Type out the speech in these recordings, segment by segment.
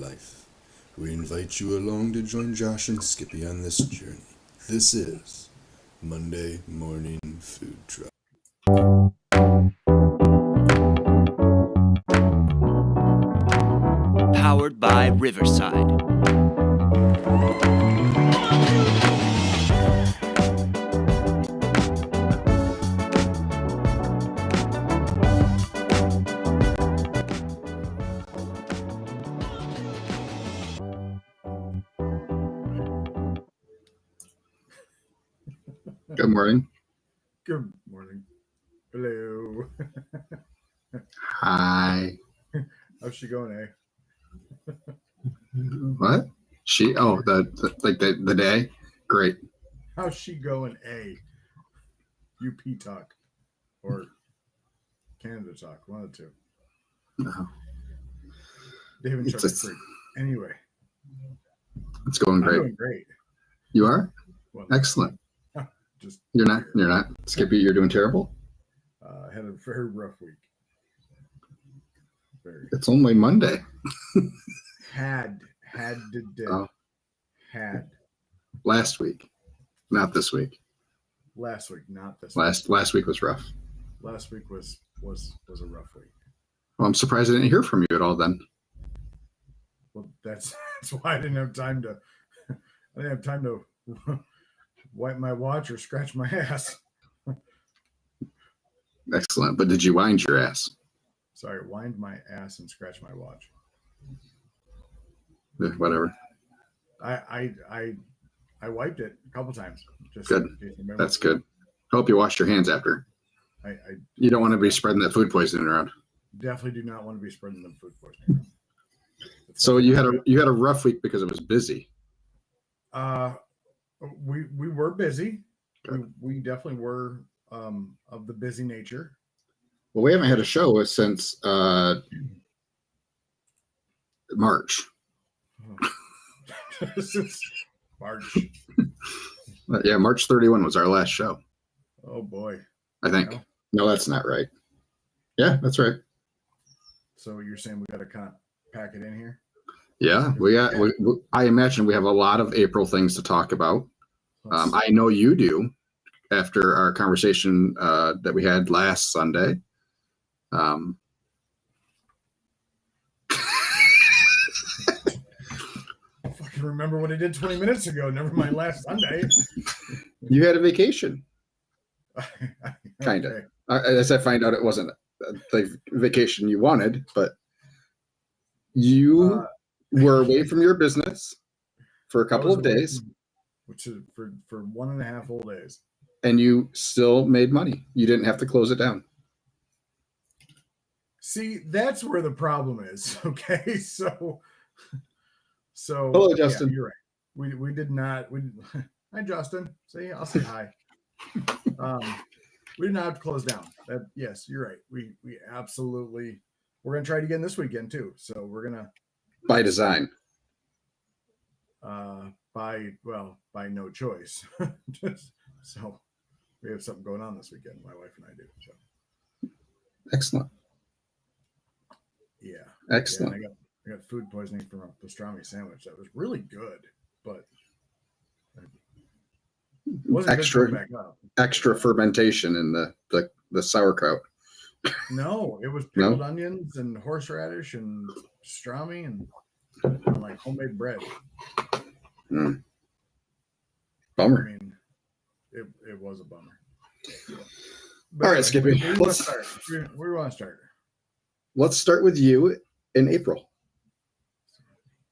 life. We invite you along to join Josh and Skippy on this journey. This is Monday Morning Food Truck. Powered by Riverside. Good morning. Good morning. Hello. Hi. How's she going, eh? What? She? Oh, the day. Great. How's she going, eh? UP talk or Canada talk, one of the two. No, David It's Chuck just- Freak. Anyway, it's going I'm great. doing great. You are? Well, Excellent. just You're not. Skippy, you're doing terrible. had a very rough week. Very It's only Monday. had Oh. Last week, not this week. last week, not this Last week was rough. week. Last week was a rough week. Well, I'm surprised I didn't hear from you at all then. Well, that's why I didn't have time to. I didn't have time to wipe my watch or scratch my ass. Excellent. But did you wind your ass? Sorry, wind my ass and scratch my watch. Whatever. I wiped it a couple times. Just Good. in case anybody That's wants to- good. Hope you washed your hands after. I You don't want to be spreading that food poisoning around. definitely do not want to be spreading the food poisoning. So you had a rough week because it was busy. We were busy. Good. We definitely were of the busy nature. Well, we haven't had a show since March. Since March. Yeah, March 31 was our last show, Oh boy. I think. No. No, that's not right. Yeah, that's right. So you're saying we got to kind of pack it in here? Yeah, I imagine we have a lot of April things to talk about. I know you do after our conversation that we had last Sunday. I fucking remember what I did 20 minutes ago. Never mind last Sunday. You had a vacation, kind of. Okay. As I find out, it wasn't the vacation you wanted, but you were away from your business for a couple of days, which is for 1.5 whole days. and you still made money. You didn't have to close it down. See, that's where the problem is. Okay, so Hello, Justin. Yeah, you're right. We did not. Hi, Justin. I'll say hi. We did not have to close down. Yes, you're right. We absolutely. We're gonna try it again this weekend too. So we're gonna By design. by no choice. So we have something going on this weekend. My wife and I do. So Excellent. yeah. Excellent. Yeah, I got food poisoning from a pastrami sandwich that was really good, but it wasn't good coming back up. Extra fermentation in the sauerkraut. No, it was pickled onions and horseradish and pastrami and like homemade bread. Mm. I Bummer. mean, it was a bummer. All right, Skippy. Where do you want to start? Let's start with you in April.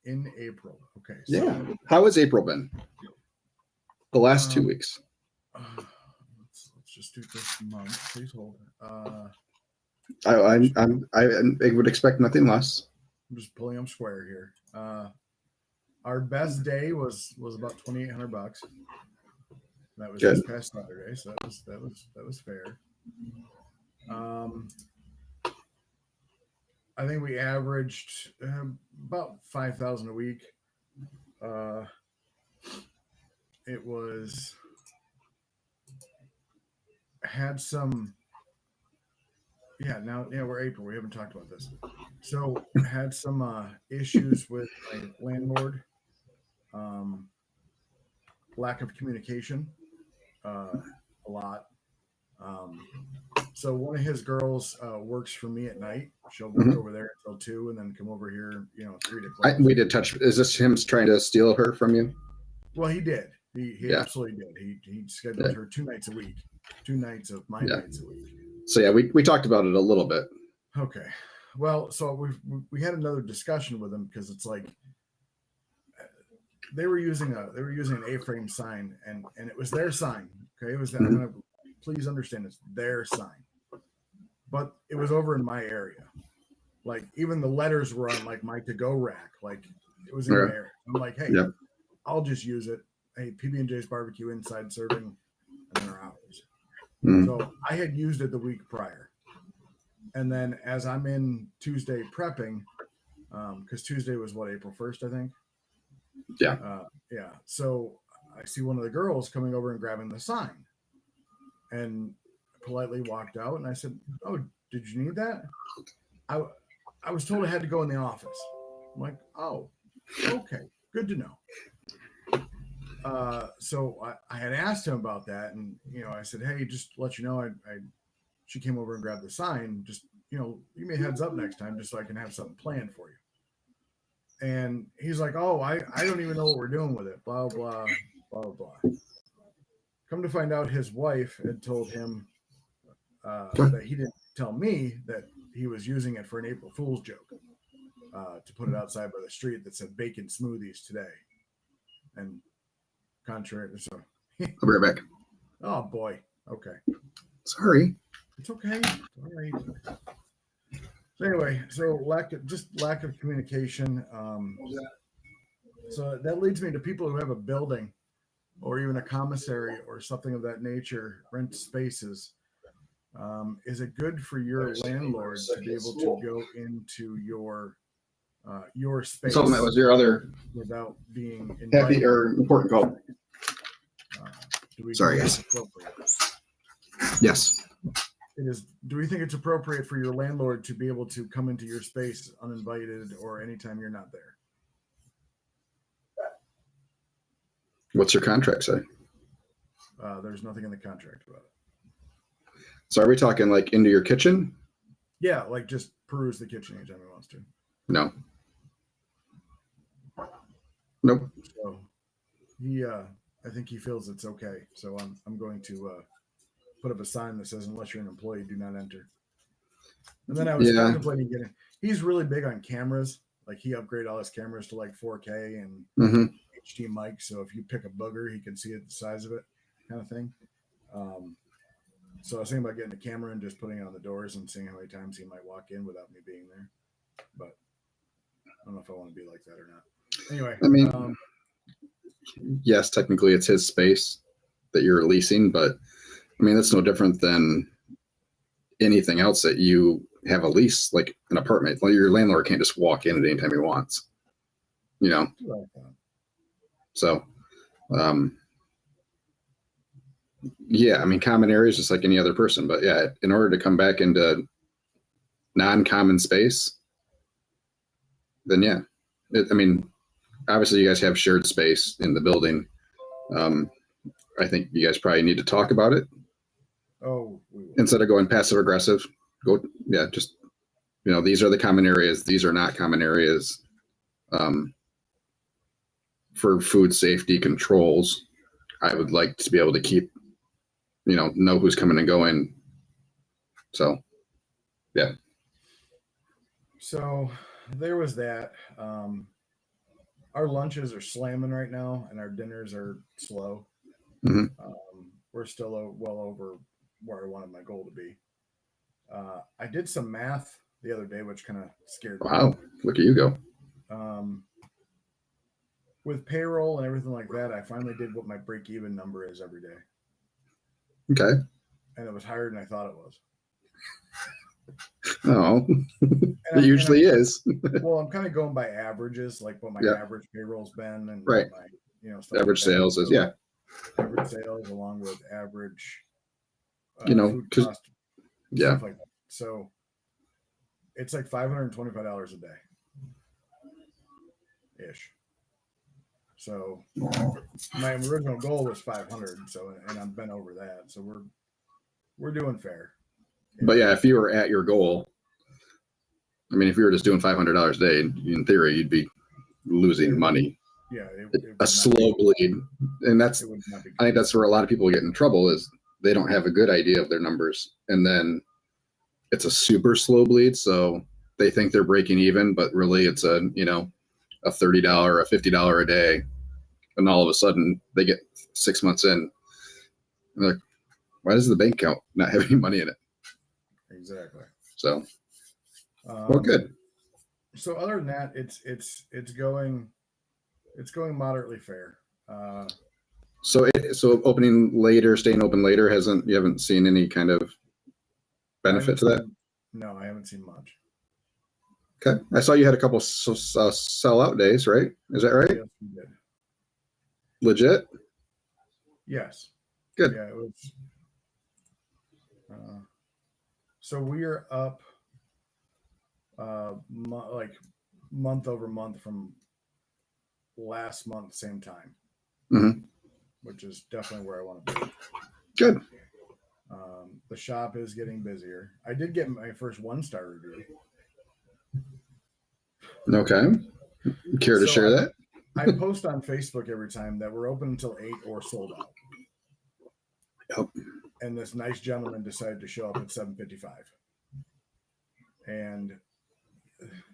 In April. Okay. So, Yeah. How has April been? The last 2 weeks. let's just do this month. Please hold. I would expect nothing less. I'm just pulling them square here. Our best day was about $2,800. That was Good. this past Saturday, so that was fair. I think we averaged about 5,000 a week. It had some. Yeah, we're April. We haven't talked about this. So I had some issues with my landlord. Um, Lack of communication, a lot. Um, so one of his girls works for me at night. She'll work over there until 2, and then come over here, 3 to close. We did touch. Is this him trying to steal her from you? Well, he did. He Yeah. absolutely did. He scheduled her 2 nights a week, 2 nights of my nights a week. So yeah, we talked about it a little bit. Okay. Well, so we had another discussion with him because it's like they were using an A-frame sign, and it was their sign. Okay, it was I'm gonna please understand it's their sign, but it was over in my area. Like even the letters were on like my to-go rack. Like it was in my area. I'm like, hey, I'll just use it. Hey, PB&J's barbecue inside serving, and then our hours. So I had used it the week prior. And then as I'm in Tuesday prepping, because Tuesday was what, April 1st, I think? Yeah. Yeah. So I see one of the girls coming over and grabbing the sign, and politely walked out. And I said, "Oh, did you need that?" I was told I had to go in the office. I'm like, "Oh, okay, good to know." So I had asked him about that, and I said, "Hey, just to let you know, she came over and grabbed the sign. Just give me a heads up next time, just so I can have something planned for you." And he's like, "Oh, I don't even know what we're doing with it. Blah blah blah blah." Come to find out, his wife had told him that he didn't tell me that he was using it for an April Fool's joke to put it outside by the street that said "bacon smoothies today." And contrary, so I'll be right back. Oh boy. Okay. Sorry. It's okay. All right. So anyway, so lack of communication. So that leads me to people who have a building or even a commissary or something of that nature, rent spaces. Is it good for your landlord to be able to go into your space? So that was your other without being happy or important call. Sorry, guys. Yes. It is. Do we think it's appropriate for your landlord to be able to come into your space uninvited or anytime you're not there? What's your contract say? There's nothing in the contract about it. So are we talking like into your kitchen? Yeah, like just peruse the kitchen anytime he wants to. No. Nope. So I think he feels it's okay. So I'm going to put up a sign that says, "Unless you're an employee, do not enter." And then I was contemplating getting. He's really big on cameras. Like he upgraded all his cameras to like 4K and HD mic. So if you pick a booger, he can see it the size of it, kind of thing. So I was thinking about getting a camera and just putting it on the doors and seeing how many times he might walk in without me being there. But I don't know if I want to be like that or not. Anyway, I mean, yes, technically it's his space that you're leasing, but I mean, that's no different than anything else that you have a lease, like an apartment. Like your landlord can't just walk in at any time he wants, So, yeah, I mean, common areas just like any other person, but yeah, in order to come back into non-common space, then yeah, I mean, obviously you guys have shared space in the building. I think you guys probably need to talk about it. Oh, instead of going passive aggressive, just these are the common areas, these are not common areas. For food safety controls, I would like to be able to keep know who's coming and going. So yeah. So there was that. Our lunches are slamming right now and our dinners are slow. We're still well over where I wanted my goal to be. I did some math the other day, which kind of scared me. Wow, look at you go. With payroll and everything like that, I finally did what my break-even number is every day. Okay. And it was higher than I thought it was. Oh, it usually is. Well, I'm kind of going by averages, like what my average payroll's been, and right. My, stuff average like sales is average sales along with average, food cost, stuff like that. So It's like $525 a day, ish. So my original goal was 500. So, and I've been over that. So we're doing fair. But yeah, if you were at your goal, I mean, if you were just doing $500 a day, in theory, you'd be losing money. Yeah, A slow bleed, and that's. it would not be I think that's where a lot of people get in trouble is they don't have a good idea of their numbers, and then it's a super slow bleed. So they think they're breaking even, but really it's a a $30, a $50 a day, and all of a sudden they get 6 months in, and they're like, why does the bank account not have any money in it? exactly. So, well, good. So other than that, it's going moderately fair. So opening later, staying open later you haven't seen any kind of benefit to that? No, I haven't seen much. Okay. I saw you had a couple sell-out days, right? Is that right? Yes, we did. Legit? Yes. Good. Yeah, it was. So we are up, like month over month from last month, same time, Mm-hmm. which is definitely where I want to be. Good. The shop is getting busier. I did get my first 1-star review. Okay. Care to So share that? I post on Facebook every time that we're open until 8 or sold out. Yep. And this nice gentleman decided to show up at 7:55. And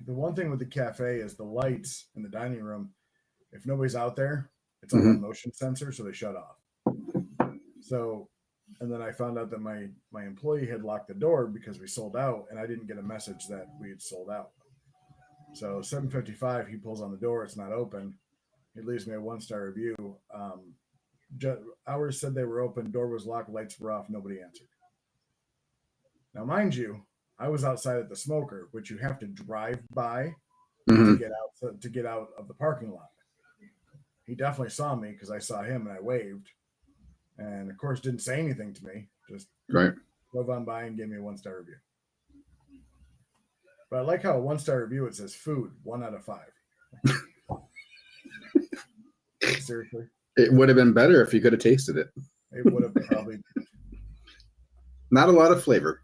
the one thing with the cafe is the lights in the dining room. If nobody's out there, it's on a motion sensor, so they shut off. So, and then I found out that my employee had locked the door because we sold out, and I didn't get a message that we had sold out. So 7:55, he pulls on the door. It's not open. He leaves me a 1-star review. Hours said they were open. Door was locked. Lights were off. Nobody answered. Now, mind you, I was outside at the Smoker, which you have to drive by to get out of the parking lot. He definitely saw me because I saw him and I waved, and of course didn't say anything to me. Just Right. drove on by and gave me a 1-star review. But I like how a 1-star review, it says food 1 out of 5. Seriously, It would have been better if you could have tasted it. it would have probably. Not a lot of flavor.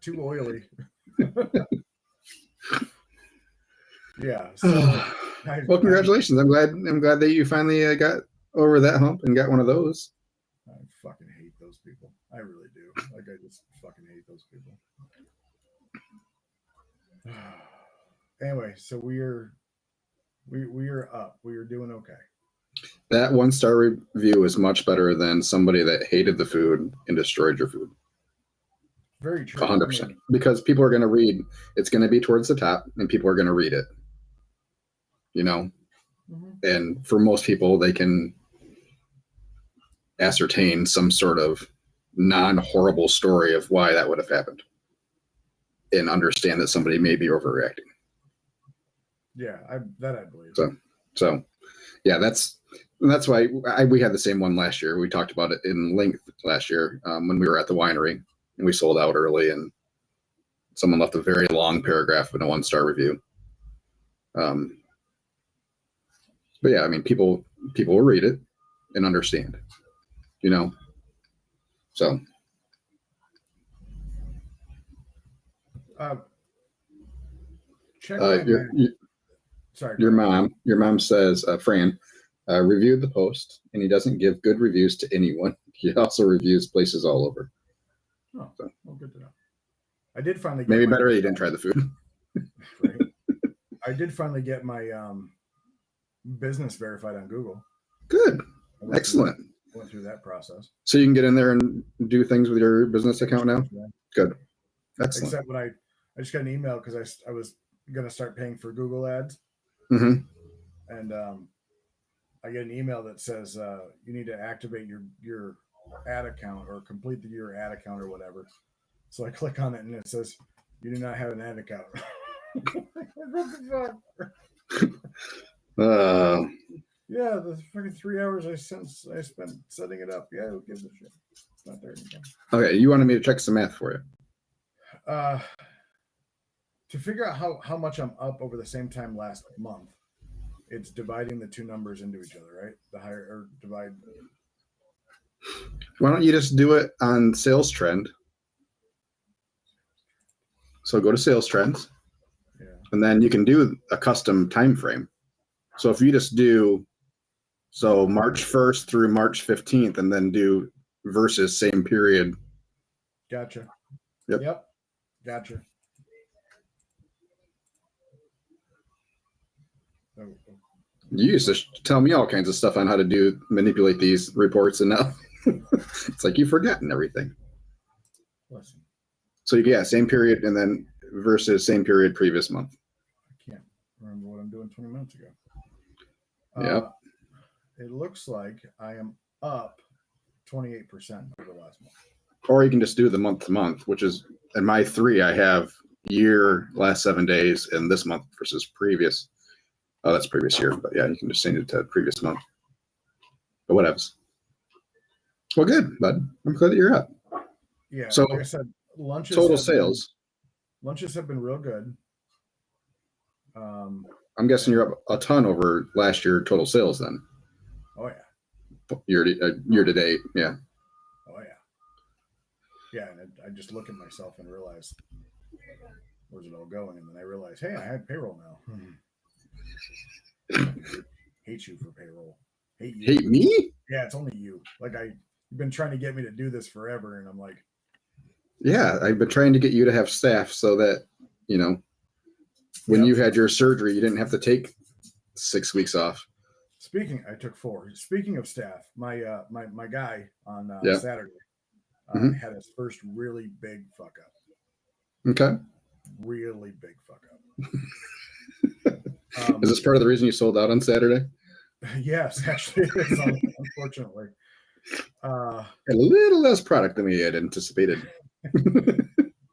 Too oily. Yeah. So Well, congratulations. I'm glad that you finally got over that hump and got one of those. I fucking hate those people. I really do. Like, I just fucking hate those people. Anyway, so we are up. We are doing okay. That 1-star review is much better than somebody that hated the food and destroyed your food. Very true. 100%. Because people are going to read, it's going to be towards the top and people are going to read it. And for most people, they can ascertain some sort of non-horrible story of why that would have happened and understand that somebody may be overreacting. Yeah, I believe. So yeah, that's why we had the same one last year. We talked about it in length last year when we were at the winery and we sold out early and someone left a very long paragraph in a 1-star review. But yeah, I mean, people will read it and understand, so. Check your mom says, Fran reviewed the post and he doesn't give good reviews to anyone. He also reviews places all over. Oh, so. Well, good to know. I did finally get maybe better you didn't try the food. Right. I did finally get my business verified on Google. Good. Excellent. Went through that process. So you can get in there and do things with your business account now? Yeah. Good. Excellent. Except when I just got an email because I was going to start paying for Google ads. Mm-hmm. And I get an email that says you need to activate your ad account or complete your ad account or whatever. So I click on it and it says you do not have an ad account. What the fuck? Yeah, the fucking 3 hours I spent setting it up. Yeah, who gives a shit? It's not there anymore. Okay, you wanted me to check some math for you. To figure out how much I'm up over the same time last month, it's dividing the two numbers into each other, right? The higher or divide. Why don't you just do it on sales trend? So go to sales trends, Yeah. and then you can do a custom time frame. So if you just do March 1st through March 15th, and then do versus same period. Gotcha. Yep. Gotcha. Oh, You used to tell me all kinds of stuff on how to manipulate these reports, and now it's like you've forgotten everything. listen, So same period, and then versus same period previous month. I can't remember what I'm doing 20 minutes ago. Yep. It looks like I am up 28% over last month. Or you can just do the month to month, which is in my 3, I have year, last 7 days, and this month versus previous. Oh, that's previous year, but yeah, you can just change it to previous month. But whatevs. Well, good, bud. I'm glad that you're up. Yeah. So, like I said, lunches total have sales. lunches have been real good. I'm guessing you're up a ton over last year total sales then. Oh yeah. Year to date, yeah. Oh yeah. Yeah, and I just look at myself and realize where's it all going, and then I realize, hey, I had payroll now. Hate you for payroll. Hate you. Hate me? Yeah, it's only you. Like you've been trying to get me to do this forever, and I'm like, Yeah, I've been trying to get you to have staff so that, when you had your surgery, you didn't have to take 6 weeks off. I took 4. Speaking of staff, my guy on Saturday had his first really big fuck up. Okay. Really big fuck up. Is this part of the reason you sold out on Saturday? Yes, actually, it is, unfortunately. A little less product than we had anticipated.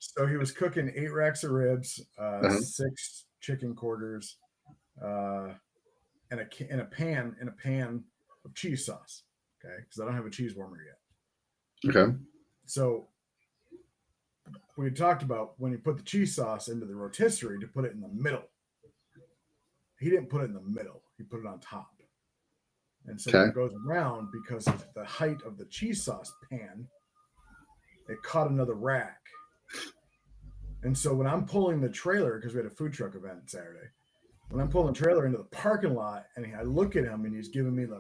So he was cooking 8 racks of ribs, 6 chicken quarters, and a pan of cheese sauce. Okay, because I don't have a cheese warmer yet. Okay. So we had talked about when you put the cheese sauce into the rotisserie to put it in the middle. He didn't put it in the middle. He put it on top. And so it goes around because of the height of the cheese sauce pan. It caught another rack. And so when I'm pulling the trailer, because we had a food truck event Saturday, when I'm pulling the trailer into the parking lot, and I look at him and he's giving me the,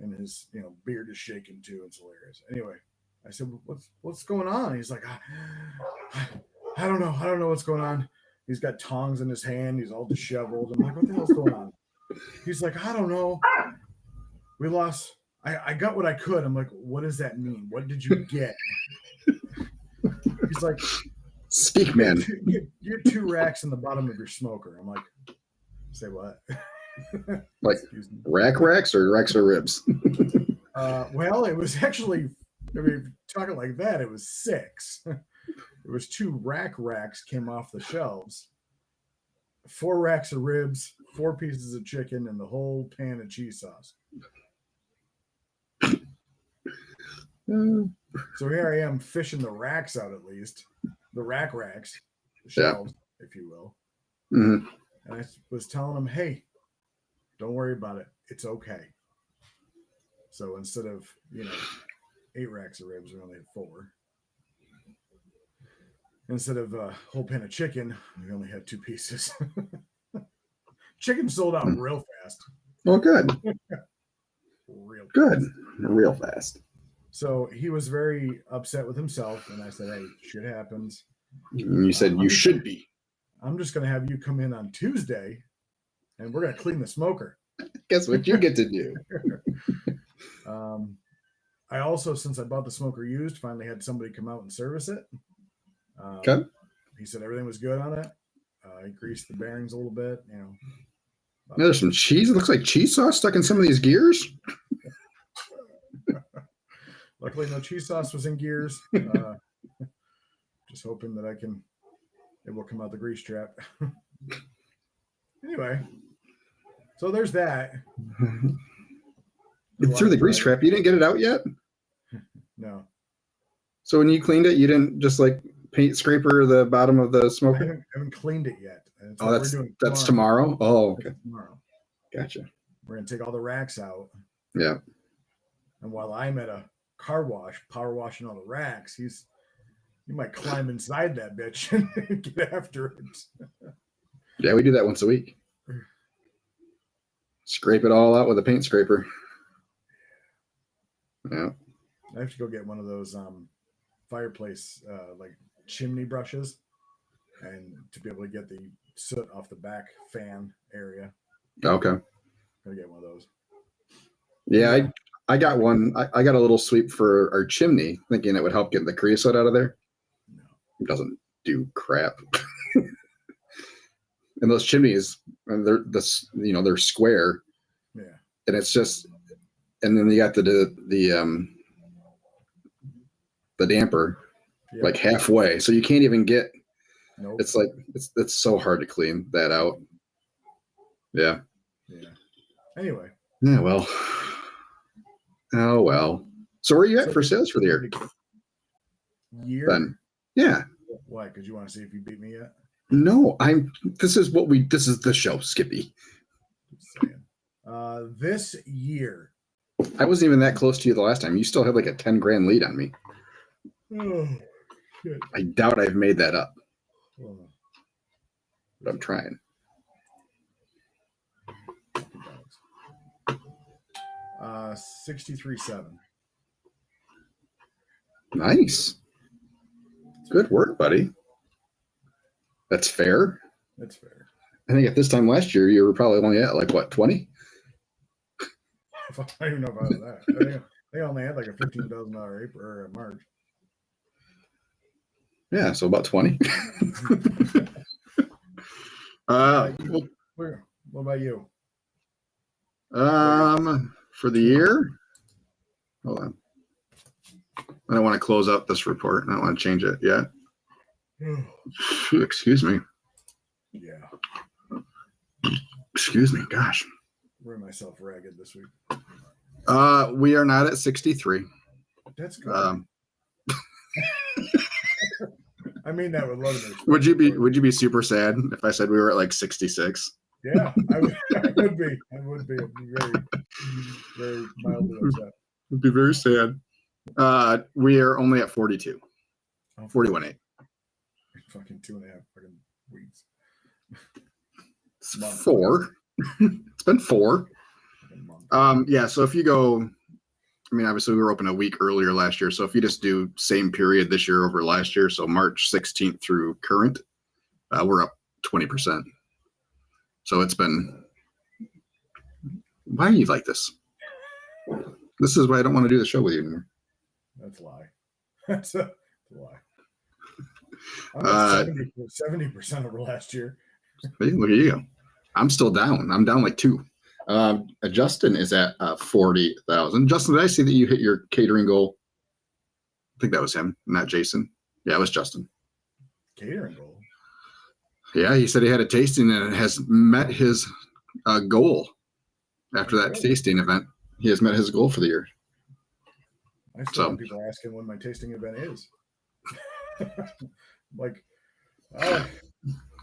and his beard is shaking too. It's hilarious. Anyway, I said, what's going on? He's like, I don't know. I don't know what's going on. He's got tongs in his hand. He's all disheveled. I'm like, what the hell's going on? He's like, I don't know. We lost. I got what I could. I'm like, what does that mean? What did you get? He's like, speak, man. You're 2 racks in the bottom of your smoker. I'm like, say what? Like racks or racks of ribs? Well, it was actually, talking like that, it was 6. It was 2 racks came off the shelves. 4 racks of ribs, 4 pieces of chicken, and the whole pan of cheese sauce. So here I am fishing the racks out, at least the racks, the shelves, if you will. Mm-hmm. And I was telling him, hey, don't worry about it. It's okay. So instead of 8 racks of ribs, we only had 4. Instead of a whole pan of chicken, we only had 2 pieces. Chicken sold out real fast. Oh, good. Real fast. So he was very upset with himself, and I said, hey, shit happens. And you said you should be. I'm just going to have you come in on Tuesday, and we're going to clean the smoker. Guess what you get to do? I also, since I bought the smoker used, finally had somebody come out and service it. Okay. He said everything was good on it. He greased the bearings a little bit, There's some cheese. It looks like cheese sauce stuck in some of these gears. Luckily, no cheese sauce was in gears. Just hoping that it will come out the grease trap. Anyway, so there's that. Through the grease trap, you didn't get it out yet? No. So when you cleaned it, you didn't just paint scraper the bottom of the I smoker? haven't cleaned it yet. And it's Oh, what that's we're doing tomorrow. Oh, okay, That's tomorrow. gotcha. We're gonna take all the racks out, Yeah, and while I'm at a car wash, power washing all the racks, he might climb inside that bitch and get after it. yeah, we do that once a week. Scrape it all out with a paint scraper. Yeah. I have to go get one of those fireplace like chimney brushes, and to be able to get the soot off the back fan area. Okay. Gotta get one of those. Yeah, I got one. I got a little sweep for our chimney, thinking it would help get the creosote out of there. No. It doesn't do crap. And those chimneys, and they're square, Yeah. and it's just, and then you got the damper Yeah. like halfway, so you can't even get. Nope. It's like it's so hard to clean that out. Yeah. Yeah. Anyway. Yeah. Well. Oh well. So where are you at for sales for the year? Year? Then. Yeah. Why? Because you want to see if you beat me yet? No, this is the show, Skippy. Just saying. This year. I wasn't even that close to you the last time. You still had like a 10 grand lead on me. Oh, shit. I doubt I've made that up, Hold on. but I'm trying. 63.7. Nice. Good work, buddy. That's fair. That's fair. I think at this time last year, you were probably only at like what, 20? I don't even know about that. I think I only had like a $15,000 April or March. Yeah, so about 20. What about you? For the year, hold on. I don't want to close up this report. I don't want to change it yet. Excuse me. Yeah. Excuse me. Gosh. Wearing myself ragged this week. We are not at 63. That's good. I mean that with love. Would you be super sad if I said we were at like 66? Yeah, I would be. I would be very, very mildly upset. Would be very sad. We are only at 42. 41.8. Fucking 2.5 fucking weeks. It's 4. It's been 4. Yeah, so if you go, I mean, obviously we were open a week earlier last year. So if you just do same period this year over last year, so March 16th through current, we're up 20%. So it's been, why are you like this? This is why I don't want to do the show with you anymore. That's a lie. That's a lie. I'm at 70% over last year. Hey, look at you. I'm still down. I'm down like 2. Justin is at 40,000. Justin, did I see that you hit your catering goal? I think that was him, not Jason. Yeah, it was Justin. Catering goal? Yeah, he said he had a tasting and it has met his goal after that tasting event. He has met his goal for the year. I still have people asking when my tasting event is. Like,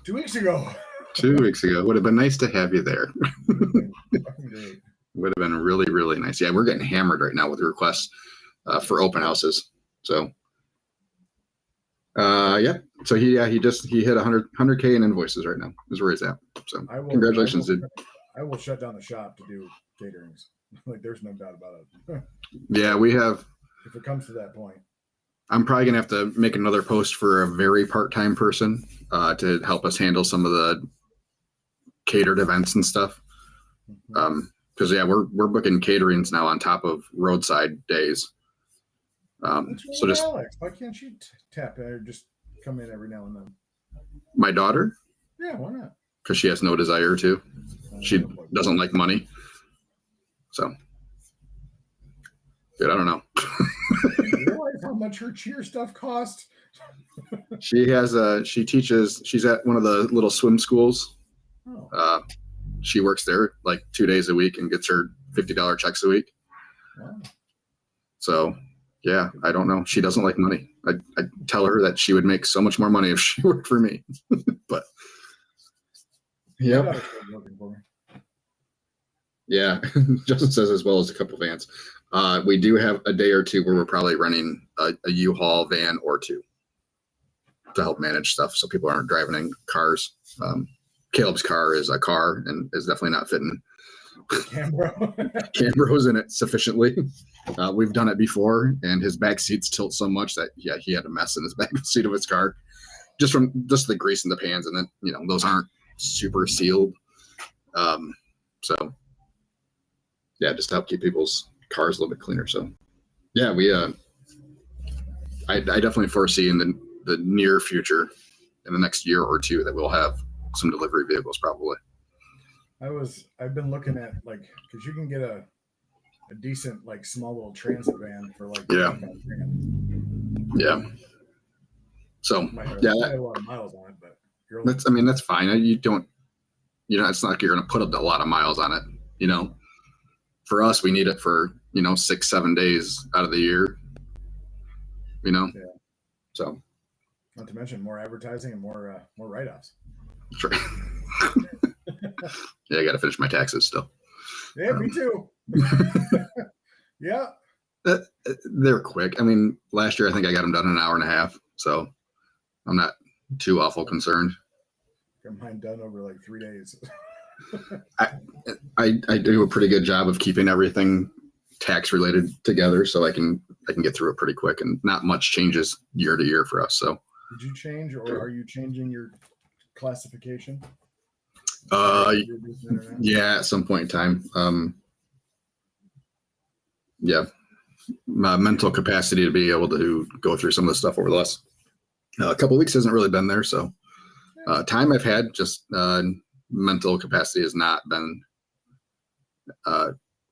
2 weeks ago. 2 weeks ago. Would have been nice to have you there. Would have been really, really nice. Yeah, we're getting hammered right now with requests for open houses. So, yeah. So he hit 100K in invoices right now. Is where he's at. So congratulations, dude. I will shut down the shop to do caterings. Like, there's no doubt about it. Yeah, we have. If it comes to that point. I'm probably gonna have to make another post for a very part-time person to help us handle some of the catered events and stuff. Because yeah, we're booking caterings now on top of roadside days. So just Alex, why can't you tap or just come in every now and then? My daughter? Yeah, why not? Because she has no desire to. She doesn't like money. So, dude, I don't know. You realize how much her cheer stuff costs? She teaches, she's at one of the little swim schools. Oh. She works there like 2 days a week and gets her $50 checks a week. Wow. So, yeah, I don't know. She doesn't like money. I tell her that she would make so much more money if she worked for me. But My yep. daughter started working for me. Yeah, Justin says as well as a couple vans. We do have a day or two where we're probably running a U-Haul van or two to help manage stuff so people aren't driving in cars. Caleb's car is a car and is definitely not fitting Canberra. Canberra's in it sufficiently. We've done it before, and his back seats tilt so much that he had a mess in his back seat of his car just from the grease in the pans, and then those aren't super sealed. So yeah, just to help keep people's cars a little bit cleaner. So yeah, I definitely foresee in the near future, in the next year or two, that we'll have some delivery vehicles probably. I've been looking at because you can get a decent small little transit van for Yeah. $25,000. Yeah. So Might have yeah, a lot of miles on it, but that's fine. You don't, it's not like you're going to put a lot of miles on it. For us, we need it for 6-7 days out of the year. Yeah. So Not to mention more advertising and more write-offs. sure. Yeah, I got to finish my taxes still. Yeah, me too. Yeah. They're quick. I mean, last year I think I got them done in an hour and a half, so I'm not too awful concerned. Got mine done over 3 days. I do a pretty good job of keeping everything tax related together, so I can get through it pretty quick, and not much changes year to year for us. So Did you change, or are you changing your classification? yeah, at some point in time. Yeah, my mental capacity to be able to go through some of the stuff over the last couple of weeks hasn't really been there. So time I've had, just mental capacity has not been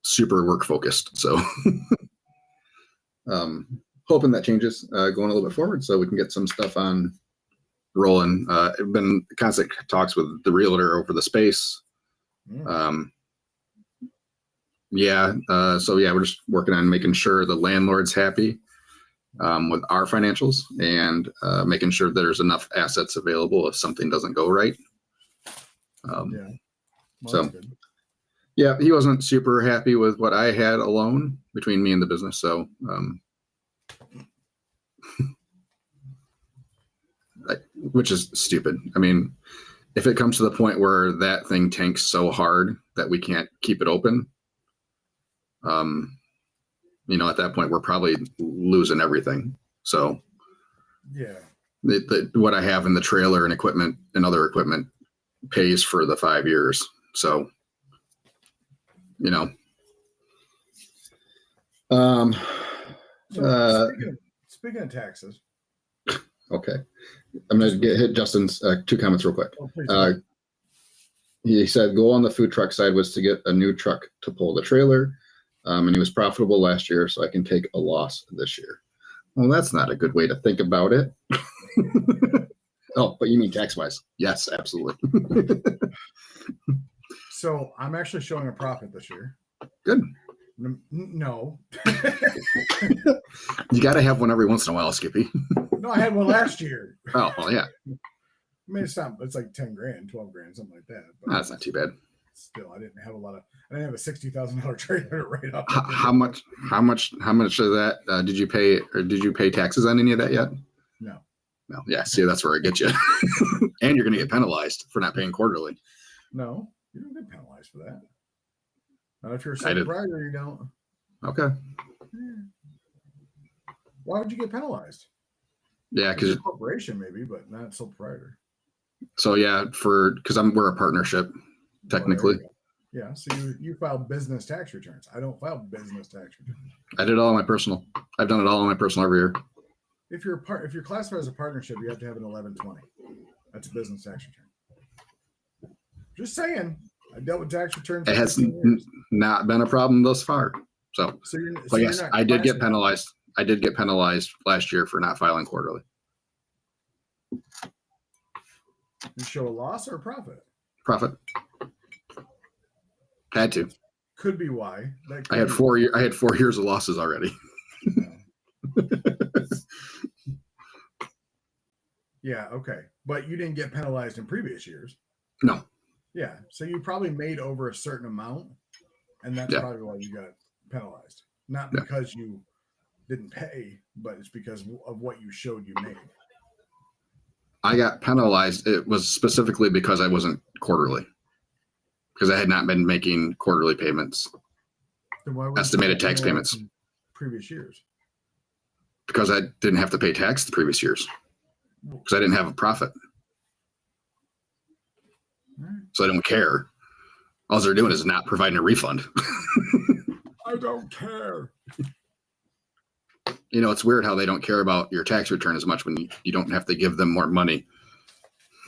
super work focused. So hoping that changes going a little bit forward so we can get some stuff on rolling. I've been constant talks with the realtor over the space. So we're just working on making sure the landlord's happy with our financials, and making sure that there's enough assets available if something doesn't go right. So yeah, he wasn't super happy with what I had alone between me and the business. So which is stupid. I mean, if it comes to the point where that thing tanks so hard that we can't keep it open, at that point we're probably losing everything. So yeah, what I have in the trailer and equipment and other equipment pays for the 5 years. So, speaking of taxes. Okay. I'm going to hit Justin's 2 comments real quick. Oh, please. He said goal on the food truck side was to get a new truck to pull the trailer. And he was profitable last year, so I can take a loss this year. Well, that's not a good way to think about it. Oh, but you mean tax-wise? Yes, absolutely. So I'm actually showing a profit this year. Good. No. You got to have one every once in a while, Skippy. No, I had one last year. Oh, well, yeah. I mean, it's like 10 grand, 12 grand, something like that. But That's not too bad. Still, I didn't have a $60,000 trailer right up. How much of that did you pay, or did you pay taxes on any of that yet? No. Yeah. See, that's where I get you. And you're going to get penalized for not paying quarterly. No, you don't get penalized for that. Not if you're a sole proprietor, you don't. Okay. Why would you get penalized? Yeah, because corporation maybe, but not sole proprietor. So yeah, because we're a partnership technically. Yeah, so you file business tax returns. I don't file business tax returns. I did all on my personal. I've done it all on my personal every year. If you're classified as a partnership, you have to have an 1120. That's a business tax return. Just saying. I dealt with tax returns. It has not been a problem thus far. So yes, I did get penalized. I did get penalized last year for not filing quarterly. You show a loss or a profit? Profit. Had to. Could be why. I had 4 years of losses already. Yeah. Okay. But you didn't get penalized in previous years. No. Yeah. So you probably made over a certain amount, and that's Yeah. probably why you got penalized. Not Yeah. because you didn't pay, but it's because of what you showed you made. I got penalized. It was specifically because I wasn't quarterly, because I had not been making quarterly payments, Then why would estimated tax payments, previous years? because I didn't have to pay tax the previous years because I didn't have a profit. All right. So I don't care. All they're doing is not providing a refund. I don't care. You know, it's weird how they don't care about your tax return as much when you don't have to give them more money.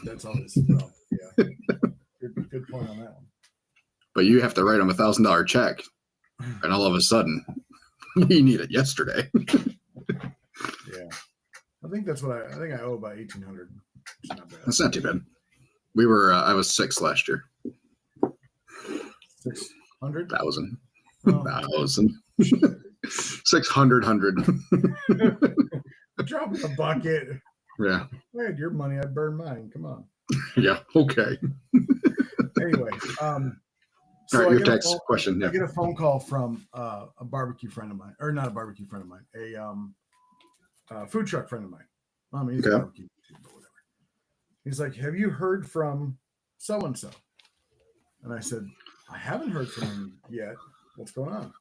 That's always well, yeah. Good point on that one. But you have to write them $1,000 check, and all of a sudden, you need it yesterday. Yeah, I think that's what I think I owe about 1,800. It's not bad. That's not too bad. We were, I was 6 last year. 600. 1,000. Oh, 1,000. 600. drop in the bucket. Yeah. I had your money. I burned mine. Come on. Yeah. Okay. Anyway, All so right. I Your get a tax phone- question. I Yeah. get a phone call from a barbecue friend of mine, or not a barbecue friend of mine, a food truck friend of mine. I mean, he's a Okay. barbecue, but whatever. He's like, "Have you heard from so and so?" And I said, "I haven't heard from him yet. What's going on?"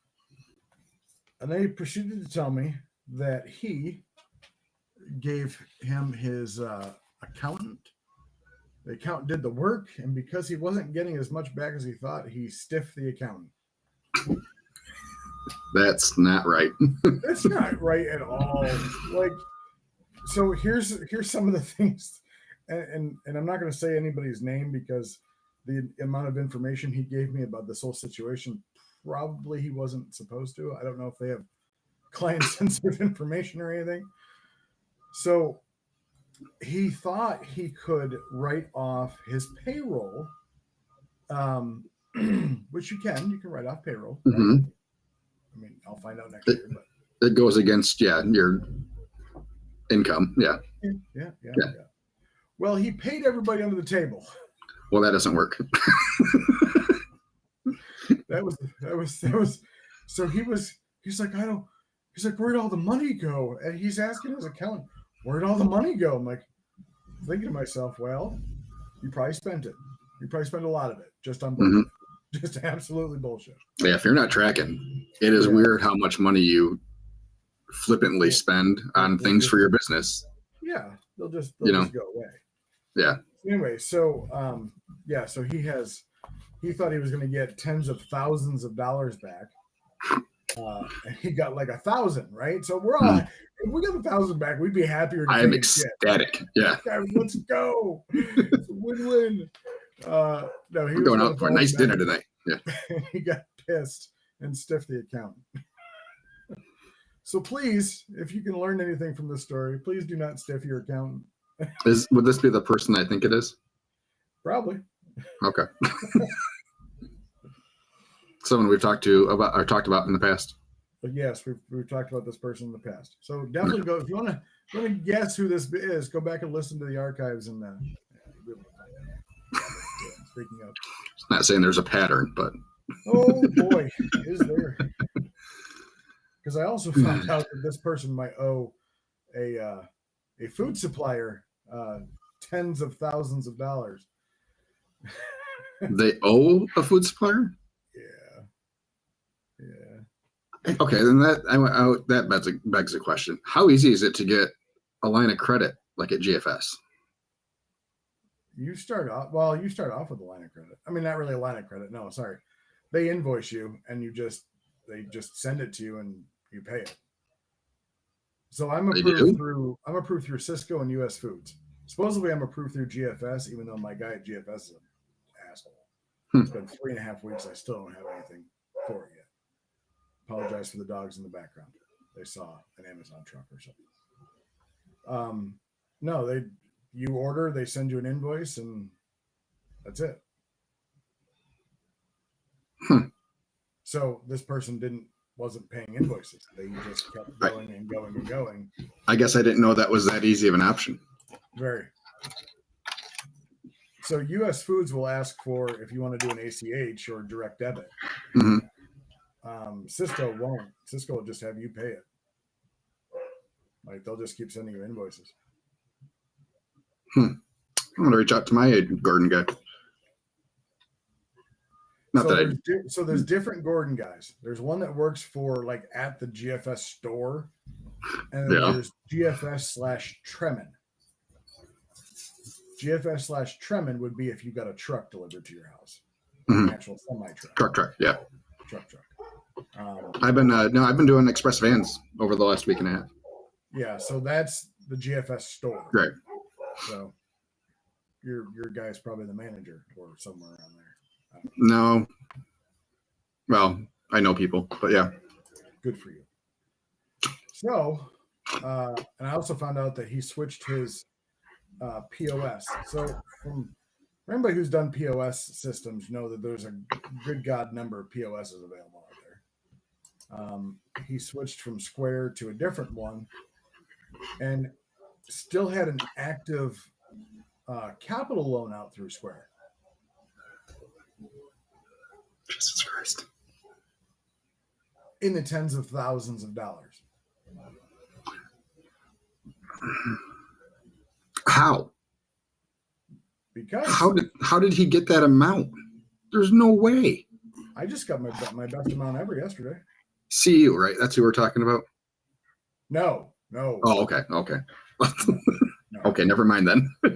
And they proceeded to tell me that he gave him his accountant. The accountant did the work, and because he wasn't getting as much back as he thought, he stiffed the accountant. That's not right. That's not right at all. Like, so here's some of the things, and I'm not going to say anybody's name because the amount of information he gave me about this whole situation, probably he wasn't supposed to. I don't know if they have client sensitive information or anything. So he thought he could write off his payroll, which you can write off payroll. Right? Mhm. I mean, I'll find out next year, but It goes against, your income. Yeah. yeah. Well, he paid everybody under the table. Well, that doesn't work. That was. So he's like, where'd all the money go? And he's asking his accountant, where'd all the money go? I'm like, thinking to myself, well, you probably spent it. You probably spent a lot of it just on bullshit. Just absolutely bullshit. Yeah. If you're not tracking, it is Yeah. weird how much money you flippantly spend on things for your business. Yeah, they'll just You know. go away. Yeah. Anyway, so so he thought he was going to get tens of thousands of dollars back. And he got like 1,000, right? So we're all, if we got 1,000 back, we'd be happier. I am ecstatic. Yeah. Guys, let's go. It's a win-win. No, he We're was going gonna out for a fall nice back. dinner tonight. Yeah. He got pissed and stiffed the accountant. So please, if you can learn anything from this story, please do not stiff your accountant. Would this be the person I think it is? Probably. Okay. Someone we've talked about in the past. But yes, we've talked about this person in the past. So definitely go if you want to guess who this is. Go back and listen to the archives and you'll be able to find out. Yeah, speaking of, Not saying there's a pattern, but oh boy, is there? Because I also found out that this person might owe a food supplier tens of thousands of dollars. they owe a food supplier. Yeah. Okay, then that begs a question. How easy is it to get a line of credit like at GFS? You start off with a line of credit. I mean, not really a line of credit. No, sorry. They invoice you and they just send it to you and you pay it. So I'm approved through Cisco and US Foods. Supposedly I'm approved through GFS, even though my guy at GFS is an asshole. It's been 3.5 weeks. I still don't have anything for it yet. Apologize for the dogs in the background. They saw an Amazon truck or something. No, you order, they send you an invoice, and that's it. So this person wasn't paying invoices. They just kept going and going and going. I guess I didn't know that was that easy of an option. Very. So U.S. Foods will ask for if you want to do an ACH or direct debit. hmm Cisco won't. Cisco will just have you pay it. Like they'll just keep sending you invoices. I'm gonna reach out to my Gordon guy. Not that So there's different Gordon guys. There's one that works for like at the GFS store, and then Yeah. there's GFS/Tremin. GFS/Tremin would be if you got a truck delivered to your house, Mhm. an actual semi truck. truck. Yeah, Truck. I've been doing express vans over the last week and a half. Yeah, so that's the GFS store. Right. So your guy's probably the manager or somewhere around there. No. Well, I know people, but yeah. Good for you. So, and I also found out that he switched his POS. So, from anybody who's done POS systems, know that there's a good God number of POSs available out there. He switched from Square to a different one, and still had an active capital loan out through Square. Jesus Christ. In the tens of thousands of dollars. How? Because How did he get that amount? There's no way. I just got my best amount ever yesterday. CU, right? That's who we're talking about. No. Oh, okay. No. Okay, never mind then. No.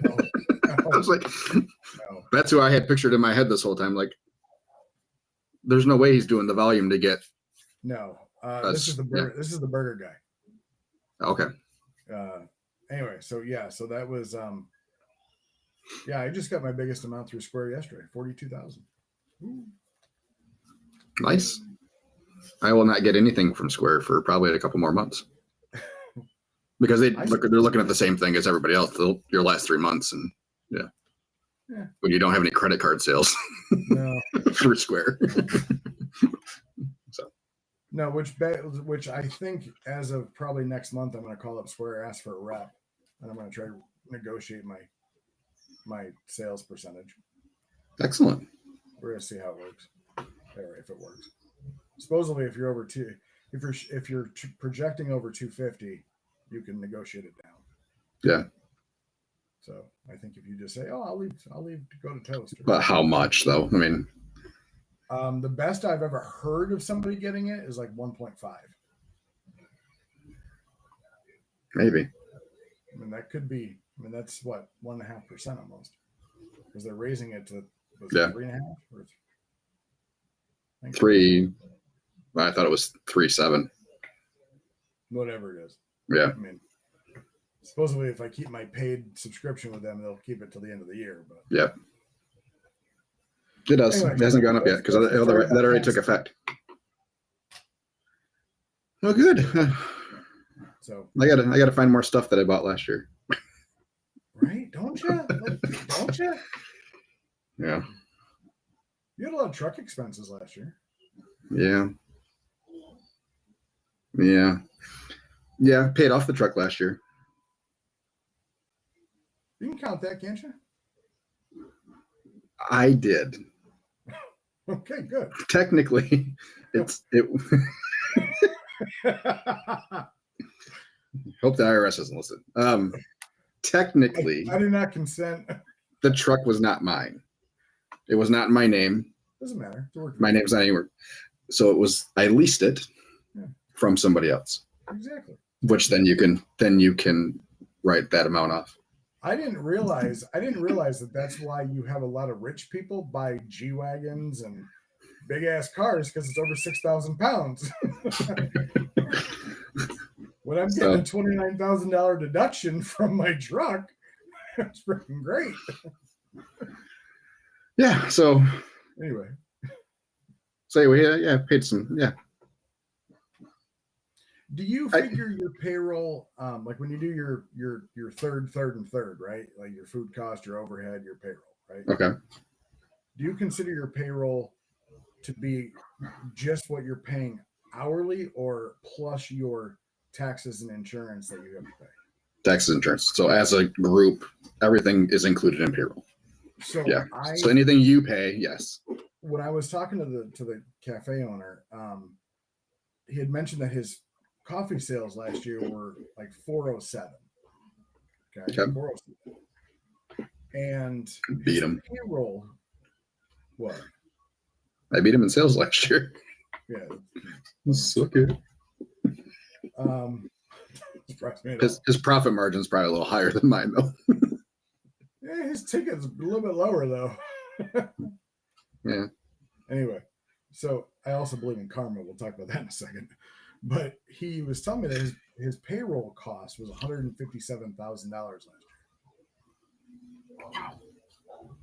I was like, No. that's who I had pictured in my head this whole time. Like, there's no way he's doing the volume to get. No. This That's- is the burger. This is the burger guy. Okay. Anyway, so that was I just got my biggest amount through Square yesterday, 42,000. Nice. I will not get anything from Square for probably a couple more months because they're looking at the same thing as everybody else. Your last 3 months, and Yeah. when you don't have any credit card sales No. through Square. No, which I think as of probably next month, I'm going to call up Square, ask for a rep, and I'm going to try to negotiate my sales percentage. Excellent. We're going to see how it works, or if it works. Supposedly, if you're projecting over 250, you can negotiate it down. Yeah. So I think if you just say, "Oh, I'll leave to go to Toast," But how much though? I mean, the best I've ever heard of somebody getting it is like 1.5. maybe. I mean, that could be. I mean, that's what 1.5% almost, because they're raising it to 3.5 or 3. I thought it was 3.7. whatever it is. Yeah. I mean, supposedly if I keep my paid subscription with them, they'll keep it till the end of the year. But Yeah. It does. Anyway, It hasn't gone up yet because that already took effect. Well, good. so I gotta find more stuff that I bought last year. right, don't you? Don't you? Yeah. You had a lot of truck expenses last year. Yeah. Yeah. Yeah. Paid off the truck last year. You can count that, can't you? I did. Okay, good. Technically, it. Hope the IRS doesn't listen. Technically, I do not consent. the truck was not mine. It was not in my name. Doesn't matter. My name's not anywhere. So it was. I leased it from somebody else, Exactly. which then you can write that amount off. I didn't realize that that's why you have a lot of rich people buy G-Wagons and big ass cars, because it's over 6,000 pounds. When I'm getting a $29,000 deduction from my truck, that's freaking great. Yeah. So Anyway, paid some. Yeah. do you figure your payroll, like when you do your third, right? Like your food cost, your overhead, your payroll, right? Okay. Do you consider your payroll to be just what you're paying hourly, or plus your taxes and insurance that you have to pay? taxes, insurance. So as a group, everything is included in payroll. So Yeah. So anything you pay, yes. when I was talking to the cafe owner, he had mentioned that his coffee sales last year were like 407. Okay. 407. And Beat him. Payroll. What? I beat him in sales last year. Yeah. So good. Surprised me at all. His profit margin is probably a little higher than mine, though. Yeah, his ticket's a little bit lower though. Yeah. Anyway, so I also believe in karma. We'll talk about that in a second. But he was telling me that his payroll cost was $157,000 last year. Wow.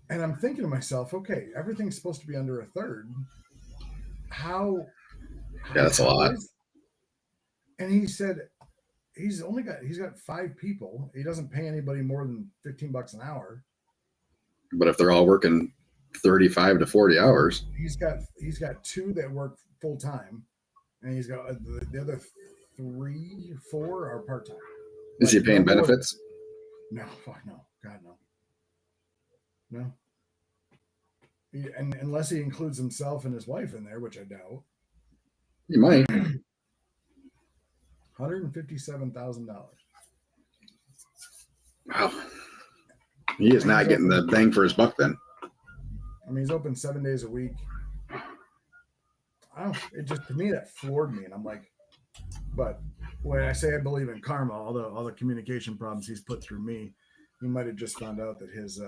And I'm thinking to myself, okay, everything's supposed to be under a third. How Yeah, that's a lot. And he said he's got 5 people. He doesn't pay anybody more than $15 an hour. But if they're all working 35 to 40 hours, he's got 2 that work full time, and he's got the other 3, 4 are part time. is he paying benefits? No, no, God no. And unless he includes himself and his wife in there, which I doubt. He might. $157,000. Wow. He is not getting the bang for his buck then. I mean, he's open 7 days a week. It just, to me, that floored me. And I'm like, but when I say I believe in karma, all the communication problems he's put through me, he might have just found out that his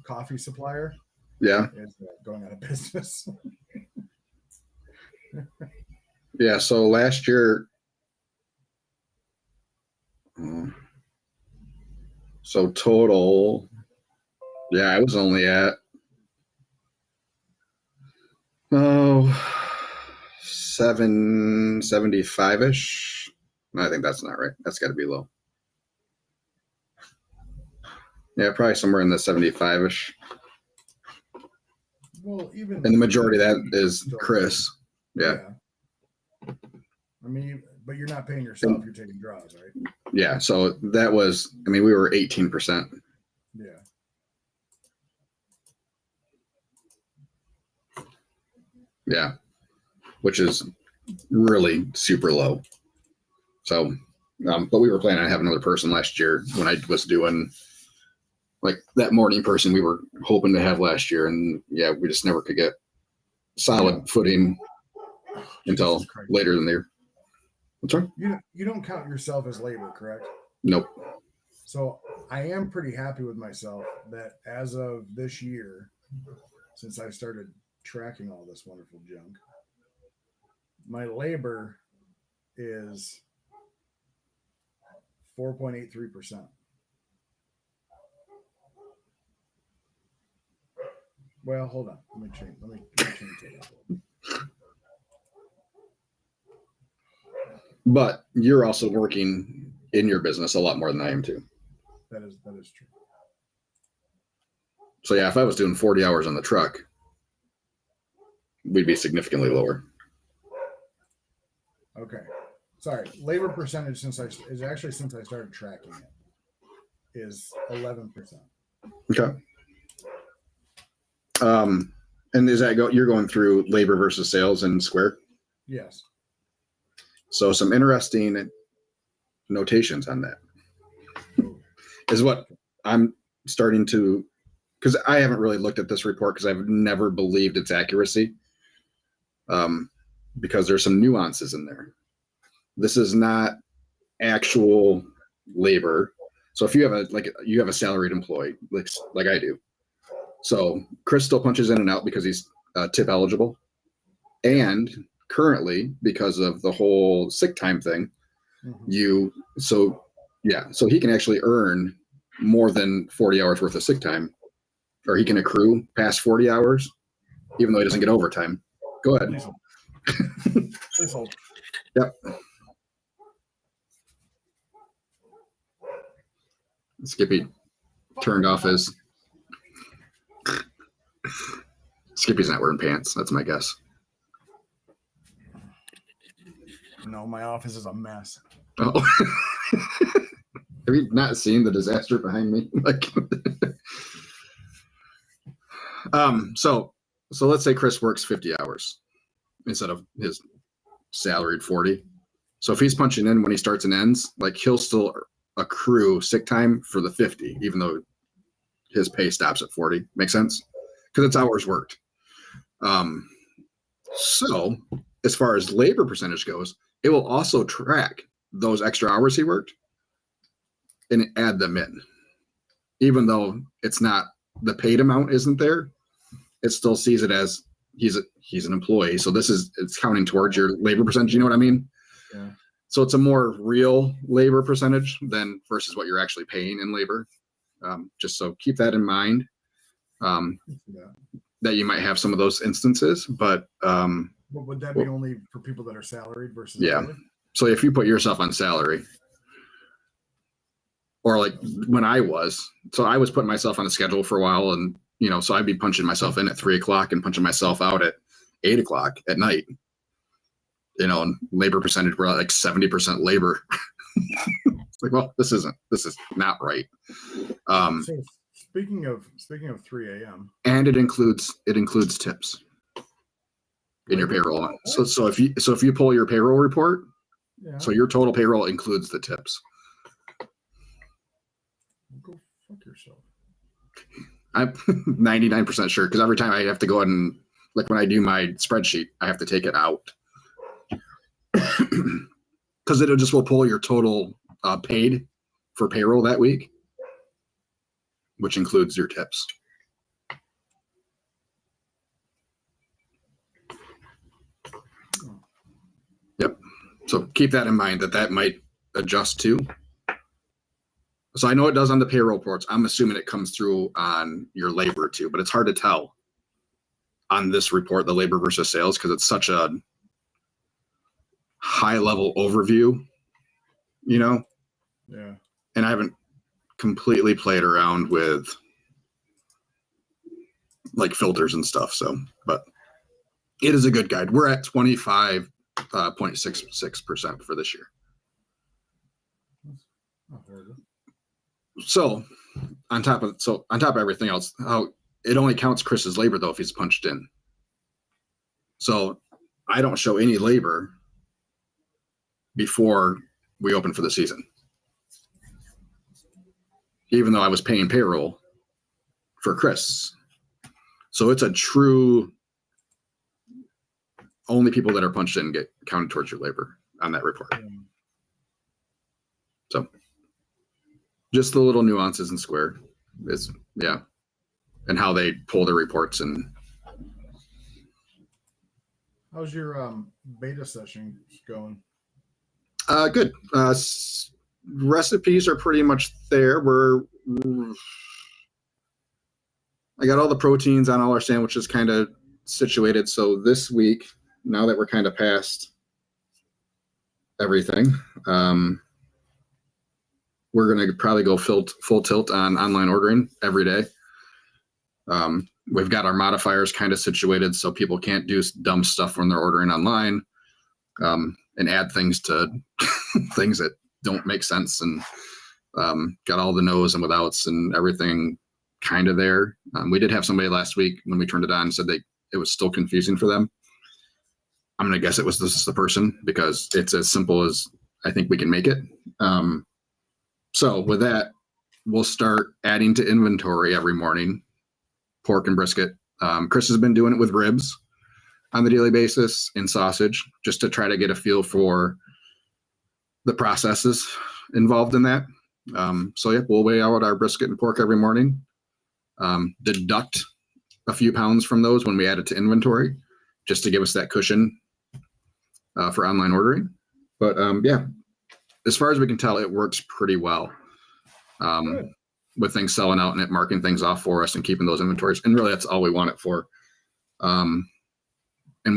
coffee supplier is going out of business. Yeah. So last year, so total, yeah, I was only at 775-ish. I think that's not right. That's got to be low. Yeah, probably somewhere in the 75-ish. Well, even and the majority of that is Chris. Yeah. I mean, but you're not paying yourself; you're taking draws, right? Yeah. So that was, I mean, we were 18%. Yeah. Yeah, which is really super low. So, but we were planning on having another person last year when I was doing like that morning person we were hoping to have last year. And yeah, we just never could get solid footing until later in the year. What's wrong? You don't count yourself as labor, correct? Nope. So I am pretty happy with myself that as of this year, since I started tracking all this wonderful junk, my labor is 4.83%. Well, hold on. Let me change it. But you're also working in your business a lot more than I am too. That is true. So yeah, if I was doing 40 hours on the truck, we'd be significantly lower. Okay. Sorry. Labor percentage since I started tracking it is 11%. Okay. And is that you're going through labor versus sales in Square? Yes. So some interesting notations on that is what I'm starting to, because I haven't really looked at this report because I've never believed its accuracy. Because there's some nuances in there. This is not actual labor. So if you have a salaried employee, like I do. So Chris still punches in and out because he's tip eligible. And currently, because of the whole sick time thing, so he can actually earn more than 40 hours worth of sick time, or he can accrue past 40 hours, even though he doesn't get overtime. Go ahead. Please hold. Yep. Skippy turned off his. Skippy's not wearing pants. That's my guess. No, my office is a mess. Oh. Have you not seen the disaster behind me? Like, so let's say Chris works 50 hours instead of his salaried 40. So if he's punching in when he starts and ends, like he'll still accrue sick time for the 50, even though his pay stops at 40. Make sense? Because it's hours worked. So as far as labor percentage goes, it will also track those extra hours he worked and add them in. Even though it's not, the paid amount isn't there, it still sees it as he's an employee. So it's counting towards your labor percentage. You know what I mean? Yeah. So it's a more real labor percentage than versus what you're actually paying in labor. Just so keep that in mind. That you might have some of those instances, but would that be only for people that are salaried versus? Yeah. Salary? So if you put yourself on salary, or like when I was putting myself on a schedule for a while, and so I'd be punching myself in at 3:00 and punching myself out at 8:00 at night. And labor percentage were like 70% labor. It's like, well, this is not right. So speaking of 3 a.m. and it includes tips in your payroll. So if you pull your payroll report, so your total payroll includes the tips. Go fuck yourself. I'm 99% sure, because every time I have to go ahead and, like, when I do my spreadsheet, I have to take it out. Because it just will pull your total paid for payroll that week, which includes your tips. Yep. So keep that in mind, that might adjust too. So I know it does on the payroll reports. I'm assuming it comes through on your labor too, but it's hard to tell on this report, the labor versus sales, because it's such a high level overview, Yeah. And I haven't completely played around with like filters and stuff. So, but it is a good guide. We're at 25.66% for this year. Not horrible. So on top of everything else, it only counts Chris's labor though if he's punched in. So I don't show any labor before we open for the season, even though I was paying payroll for Chris. So it's a true, only people that are punched in get counted towards your labor on that report. So just the little nuances in Square is, and how they pull their reports. And how's your beta session going? Good. Recipes are pretty much there. I got all the proteins on all our sandwiches kind of situated. So this week, now that we're kind of past everything, we're going to probably go full tilt on online ordering every day. We've got our modifiers kind of situated so people can't do dumb stuff when they're ordering online, and add things to things that don't make sense, and got all the no's and withouts and everything kind of there. We did have somebody last week when we turned it on said it was still confusing for them. I'm going to guess this is the person, because it's as simple as I think we can make it. So with that, we'll start adding to inventory every morning, pork and brisket. Chris has been doing it with ribs on the daily basis and sausage, just to try to get a feel for the processes involved in that. We'll weigh out our brisket and pork every morning, deduct a few pounds from those when we add it to inventory, just to give us that cushion for online ordering. But as far as we can tell, it works pretty well with things selling out and it marking things off for us and keeping those inventories. And really, that's all we want it for. And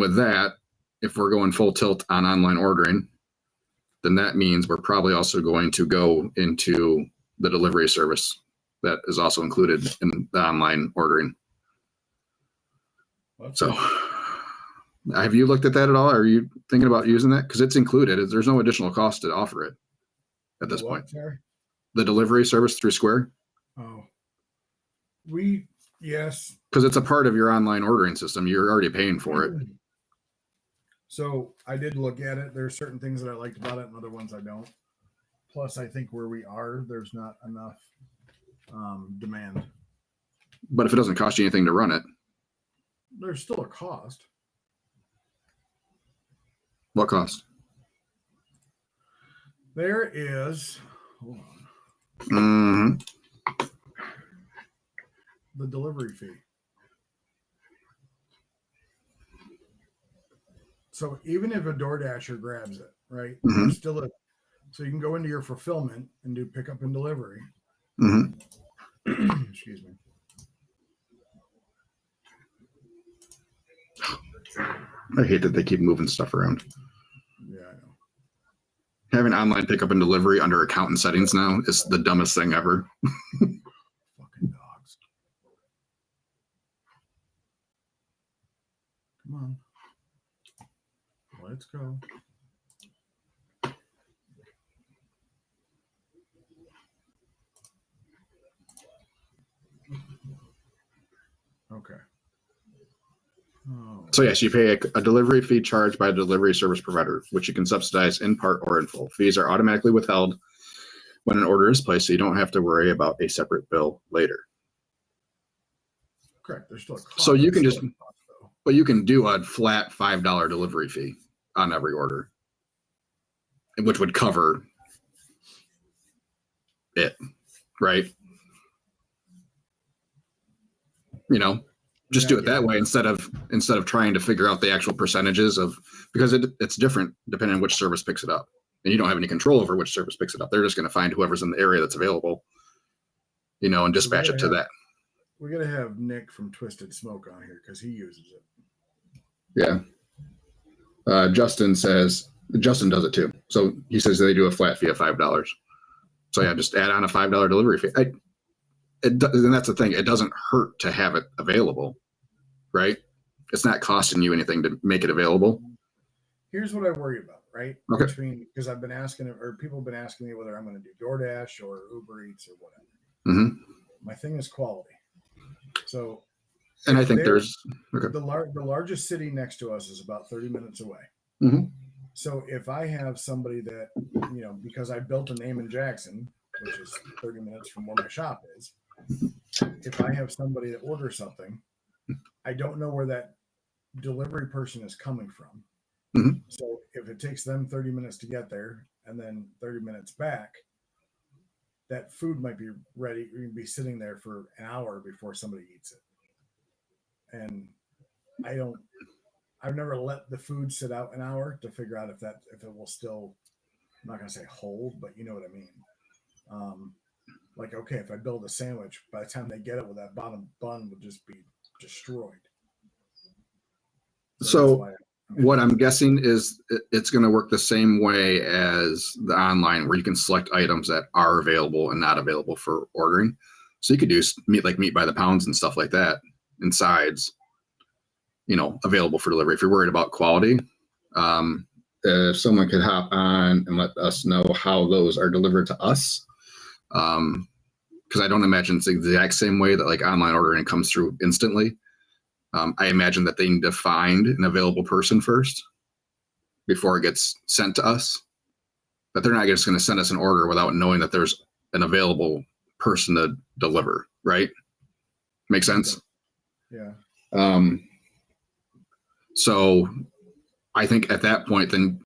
with that, if we're going full tilt on online ordering, then that means we're probably also going to go into the delivery service that is also included in the online ordering. So have you looked at that at all? Are you thinking about using that? Because it's included. There's no additional cost to offer it at this point. Sorry? the delivery service through Square? Oh, yes. Because it's a part of your online ordering system. You're already paying for it. So I did look at it. There's certain things that I liked about it and other ones I don't. Plus, I think where we are, there's not enough demand. But if it doesn't cost you anything to run it, There's still a cost. what cost? There is, hold on, Mm-hmm. the delivery fee. So even if a DoorDasher grabs it, right? Mhm. There's still so you can go into your fulfillment and do pickup and delivery. Mm-hmm. Excuse me. I hate that they keep moving stuff around. Yeah, I know. Having online pickup and delivery under accountant settings now is the dumbest thing ever. Fucking dogs. Come on. Let's go. Okay. Oh, So yes, you pay a delivery fee charged by a delivery service provider, which you can subsidize in part or in full. Fees are automatically withheld when an order is placed, so you don't have to worry about a separate bill later. correct. There's still a cost. So you can There's just, still a cost, though. but you can do a flat $5 delivery fee on every order, which would cover it, right? You know, just do it that way instead of trying to figure out the actual percentages of, because it's different depending on which service picks it up, and you don't have any control over which service picks it up. They're just going to find whoever's in the area that's available, you know, and dispatch it to that. We got to have Nick from Twisted Smoke on here because he uses it. Yeah. Justin does it too. So he says they do a flat fee of $5. So yeah, just add on a $5 delivery fee. And that's the thing. It doesn't hurt to have it available, right? It's not costing you anything to make it available. Here's what I worry about, right? Okay. Because I've been asking, or people have been asking me whether I'm going to do DoorDash or Uber Eats or whatever. Mm-hmm. My thing is quality. So, And I think there's the largest city next to us is about 30 minutes away. Mhm. So if I have somebody that, you know, because I built a name in Jackson, which is 30 minutes from where my shop is, if I have somebody that orders something, I don't know where that delivery person is coming from. Mhm. So if it takes them 30 minutes to get there and then 30 minutes back, that food might be ready, be sitting there for an hour before somebody eats it. And I've never let the food sit out an hour to figure out if it will still, I'm not going to say hold, but you know what I mean? Like, okay, if I build a sandwich, by the time they get it, that bottom bun would just be destroyed. So what I'm guessing is it's going to work the same way as the online, where you can select items that are available and not available for ordering. So you could do meat by the pounds and stuff like that, and sides, you know, available for delivery. If you're worried about quality, if someone could hop on and let us know how those are delivered to us, because I don't imagine it's the exact same way that like online ordering comes through instantly. I imagine that they need to find an available person first before it gets sent to us. That they're not just going to send us an order without knowing that there's an available person to deliver, right? Make sense? Yeah. So I think at that point, then,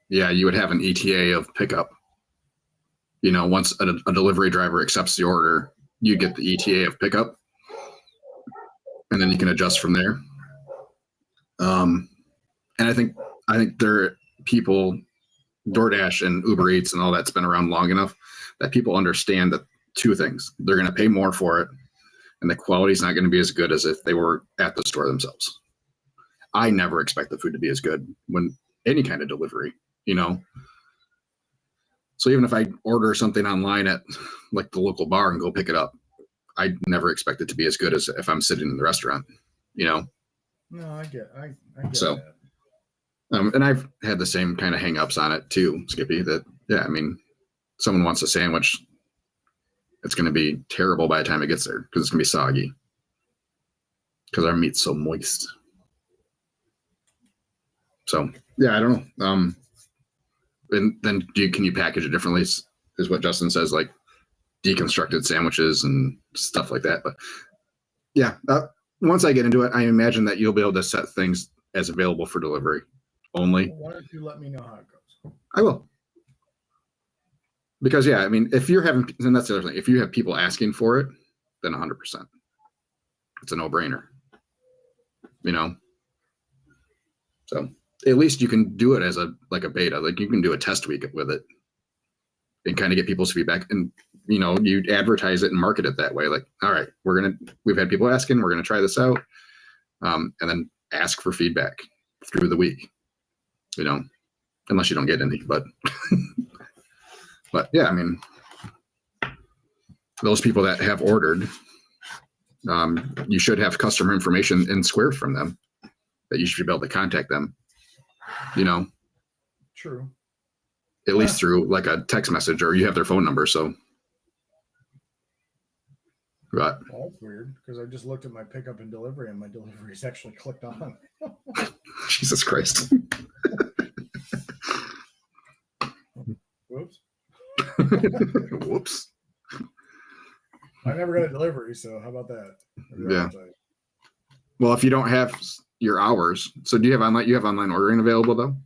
yeah, you would have an ETA of pickup. You know, once a delivery driver accepts the order, you get the ETA of pickup, and then you can adjust from there. And I think there are people, DoorDash and Uber Eats and all that's been around long enough that people understand that two things: they're going to pay more for it, and the quality is not going to be as good as if they were at the store themselves. I never expect the food to be as good when any kind of delivery, you know. So even if I order something online at like the local bar and go pick it up, I never expect it to be as good as if I'm sitting in the restaurant, you know. No, I get So, that. And I've had the same kind of hang-ups on it too, Skippy, that, yeah, I mean, someone wants a sandwich, it's going to be terrible by the time it gets there because it's going to be soggy because our meat's so moist. So yeah, I don't know. And then can you package it differently? Is what Justin says, like deconstructed sandwiches and stuff like that. But yeah, once I get into it, I imagine that you'll be able to set things as available for delivery only. Well, why don't you let me know how it goes? I will. Because yeah, I mean, if you're having, and that's the other thing, if you have people asking for it, then 100%. It's a no-brainer. You know? So at least you can do it as a beta. Like you can do a test week with it and kind of get people's feedback. And you know, you advertise it and market it that way. Like, all right, we've had people asking, we're gonna try this out. And then ask for feedback through the week. You know, unless you don't get any, but but yeah, I mean, those people that have ordered, you should have customer information in Square from them that you should be able to contact them, you know, True. at least through like a text message, or you have their phone number. So, but Well, that's weird because I just looked at my pickup and delivery and my delivery is actually clicked on. Jesus Christ. Whoops. Whoops. I never got a delivery, so how about that? Yeah. Well, if you don't have your hours, so do you have online? You have online ordering available though?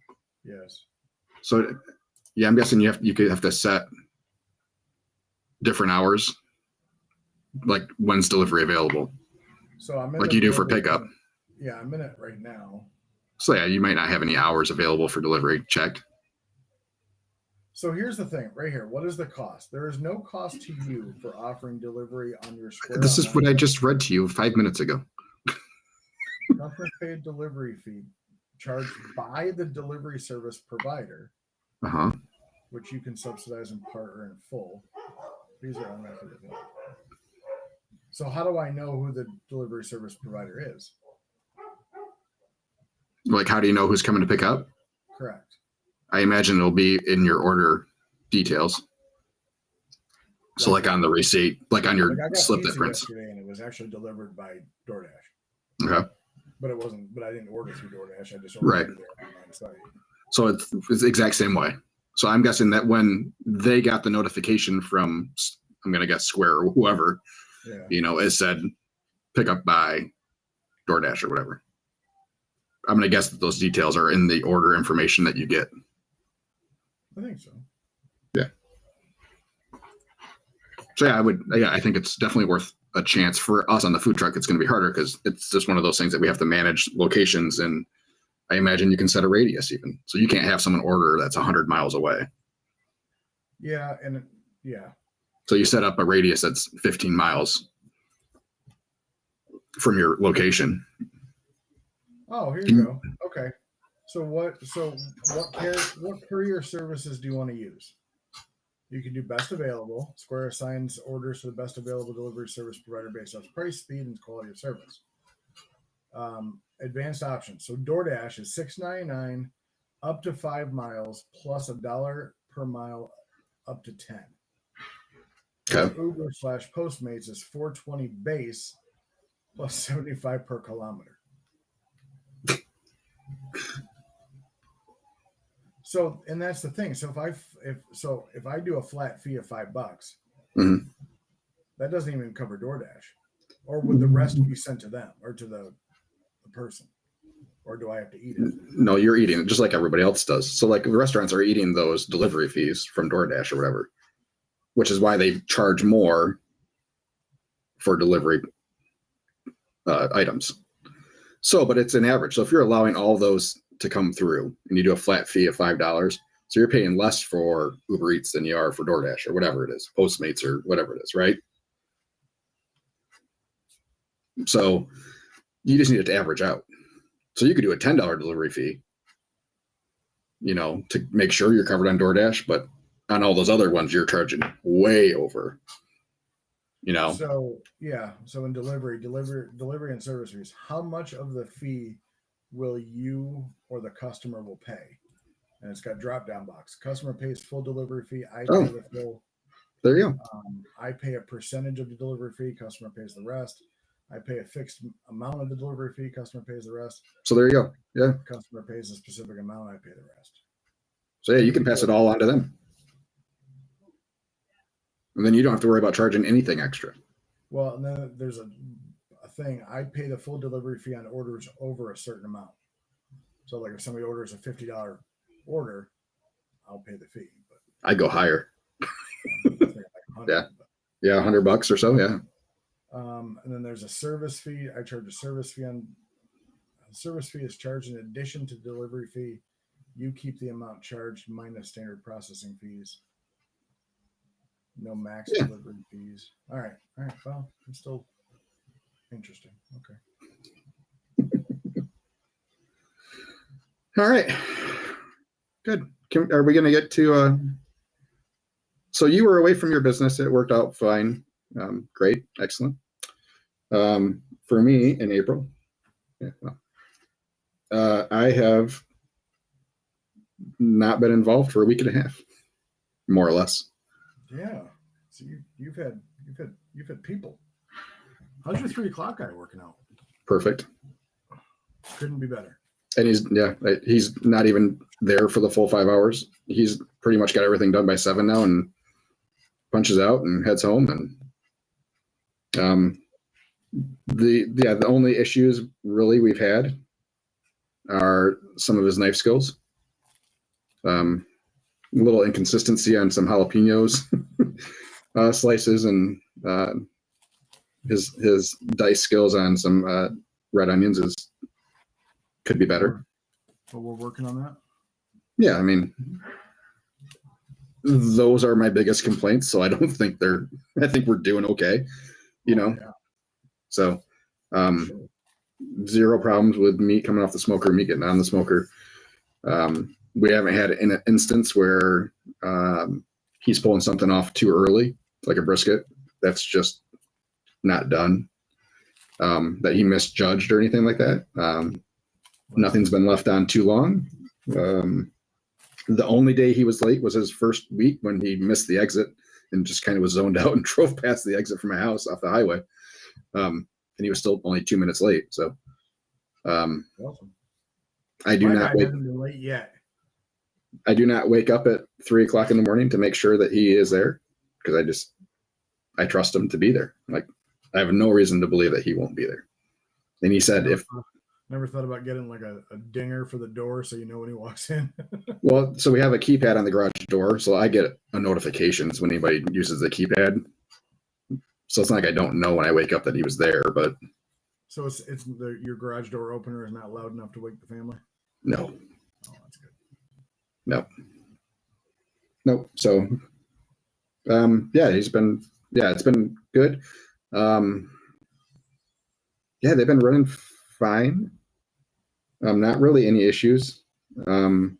Yes. So, yeah, I'm guessing you could have to set different hours, like when's delivery available, So I'm in like the you do for delivery- pickup. Yeah, I'm in it right now. So yeah, you might not have any hours available for delivery checked. So here's the thing right here. What is the cost? There is no cost to you for offering delivery on your Square. This is Online what I just read to you 5 minutes ago. Customer paid delivery fee charged by the delivery service provider, Uh-huh. which you can subsidize in part or in full. These are automatically available. So how do I know who the delivery service provider is? Like, how do you know who's coming to pick up? Correct. I imagine it'll be in your order details. So like on the receipt, like on your Like I got slip pizza that prints. yesterday and it was actually delivered by DoorDash. Okay. But it wasn't. But I didn't order through DoorDash. I just Right. ordered their online site. So it's the exact same way. So I'm guessing that when they got the notification from, I'm going to guess Square or whoever, Yeah. you know, it said pick up by DoorDash or whatever. I'm going to guess that those details are in the order information that you get. I think so. So yeah, I think it's definitely worth a chance. For us on the food truck, it's going to be harder because it's just one of those things that we have to manage locations. And I imagine you can set a radius even. So you can't have someone order that's 100 miles away. Yeah, and yeah. So you set up a radius that's 15 miles from your location. Oh, here you go. Okay. So what courier services do you want to use? You can do best available. Square assigns orders to the best available delivery service provider based on price, speed, and quality of service. Advanced options. So DoorDash is $6.99 up to 5 miles plus $1 per mile up to 10. Okay. Uber / Postmates is $4.20 base plus 75 per kilometer. So, and that's the thing. So if I do a flat fee of $5, Mhm. that doesn't even cover DoorDash, or would the rest be sent to them or to the person, or do I have to eat it? No, you're eating it just like everybody else does. So like the restaurants are eating those delivery fees from DoorDash or whatever, which is why they charge more for delivery items. So, but it's an average. So if you're allowing all those to come through and you do a flat fee of $5, so you're paying less for Uber Eats than you are for DoorDash or whatever it is, Postmates or whatever it is, right? So you just need it to average out. So you could do a $10 delivery fee, you know, to make sure you're covered on DoorDash, but on all those other ones, you're charging way over, you know? So yeah. So in delivery and service fees, how much of the fee will you or the customer will pay? and it's got drop down box. Customer pays full delivery fee. I Oh. pay the full. There you go. I pay a percentage of the delivery fee. Customer pays the rest. I pay a fixed amount of the delivery fee. Customer pays the rest. So there you go. Yeah. Customer pays a specific amount. I pay the rest. So yeah, you can pass it all on to them. And then you don't have to worry about charging anything extra. Well, and then there's a thing. I pay the full delivery fee on orders over a certain amount. So like if somebody orders a $50 order, I'll pay the fee. But I go higher. I think like 100, Yeah. Yeah, $100 or so. Yeah. And then there's a service fee. I charge a service fee on. Service fee is charged in addition to delivery fee. You keep the amount charged minus standard processing fees. No max delivery fees. All right. Well, it's still interesting. Okay. All right. Good. Are we going to get to? So you were away from your business. It worked out fine. Great. Excellent. For me in April, yeah, well, I have not been involved for a week and a half, more or less. Yeah. So you've had people. How's your 3 o'clock guy working out? Perfect. Couldn't be better. And he's not even there for the full 5 hours. He's pretty much got everything done by 7 now and punches out and heads home. And the only issues really we've had are some of his knife skills. A little inconsistency on some jalapenos slices, and his dice skills on some red onions could be better. But we're working on that. Yeah, I mean, those are my biggest complaints. So I don't think I think we're doing okay, Yeah. So, zero problems with meat coming off the smoker, meat getting on the smoker. We haven't had an instance where he's pulling something off too early, like a brisket. That's just not done. That he misjudged or anything like that. Nothing's been left on too long. The only day he was late was his first week when he missed the exit and just kind of was zoned out and drove past the exit from my house off the highway. And he was still only 2 minutes late. So Awesome. I do My not guy wake. hasn't been late yet. I do not wake up at 3 o'clock in the morning to make sure that he is there, because I trust him to be there. Like, I have no reason to believe that he won't be there. And he said, Never thought about getting like a dinger for the door so you know when he walks in. well, so we have a keypad on the garage door, so I get a notifications when anybody uses the keypad. So it's not like I don't know when I wake up that he was there, but So it's your garage door opener is not loud enough to wake the family. no. Oh, that's good. Nope. So, it's been good. They've been running fine. Not really any issues. 9.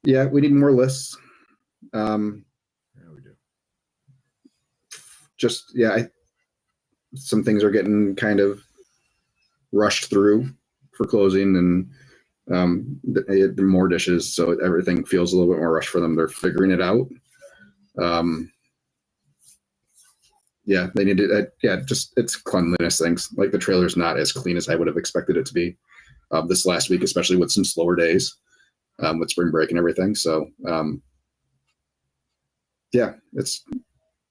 Yeah, we need more lists. Yeah, we do. Some things are getting kind of rushed through for closing, and more dishes, so everything feels a little bit more rushed for them. They're figuring it out. They need to. It's cleanliness things. Like the trailer's not as clean as I would have expected it to be this last week, especially with some slower days with spring break and everything. So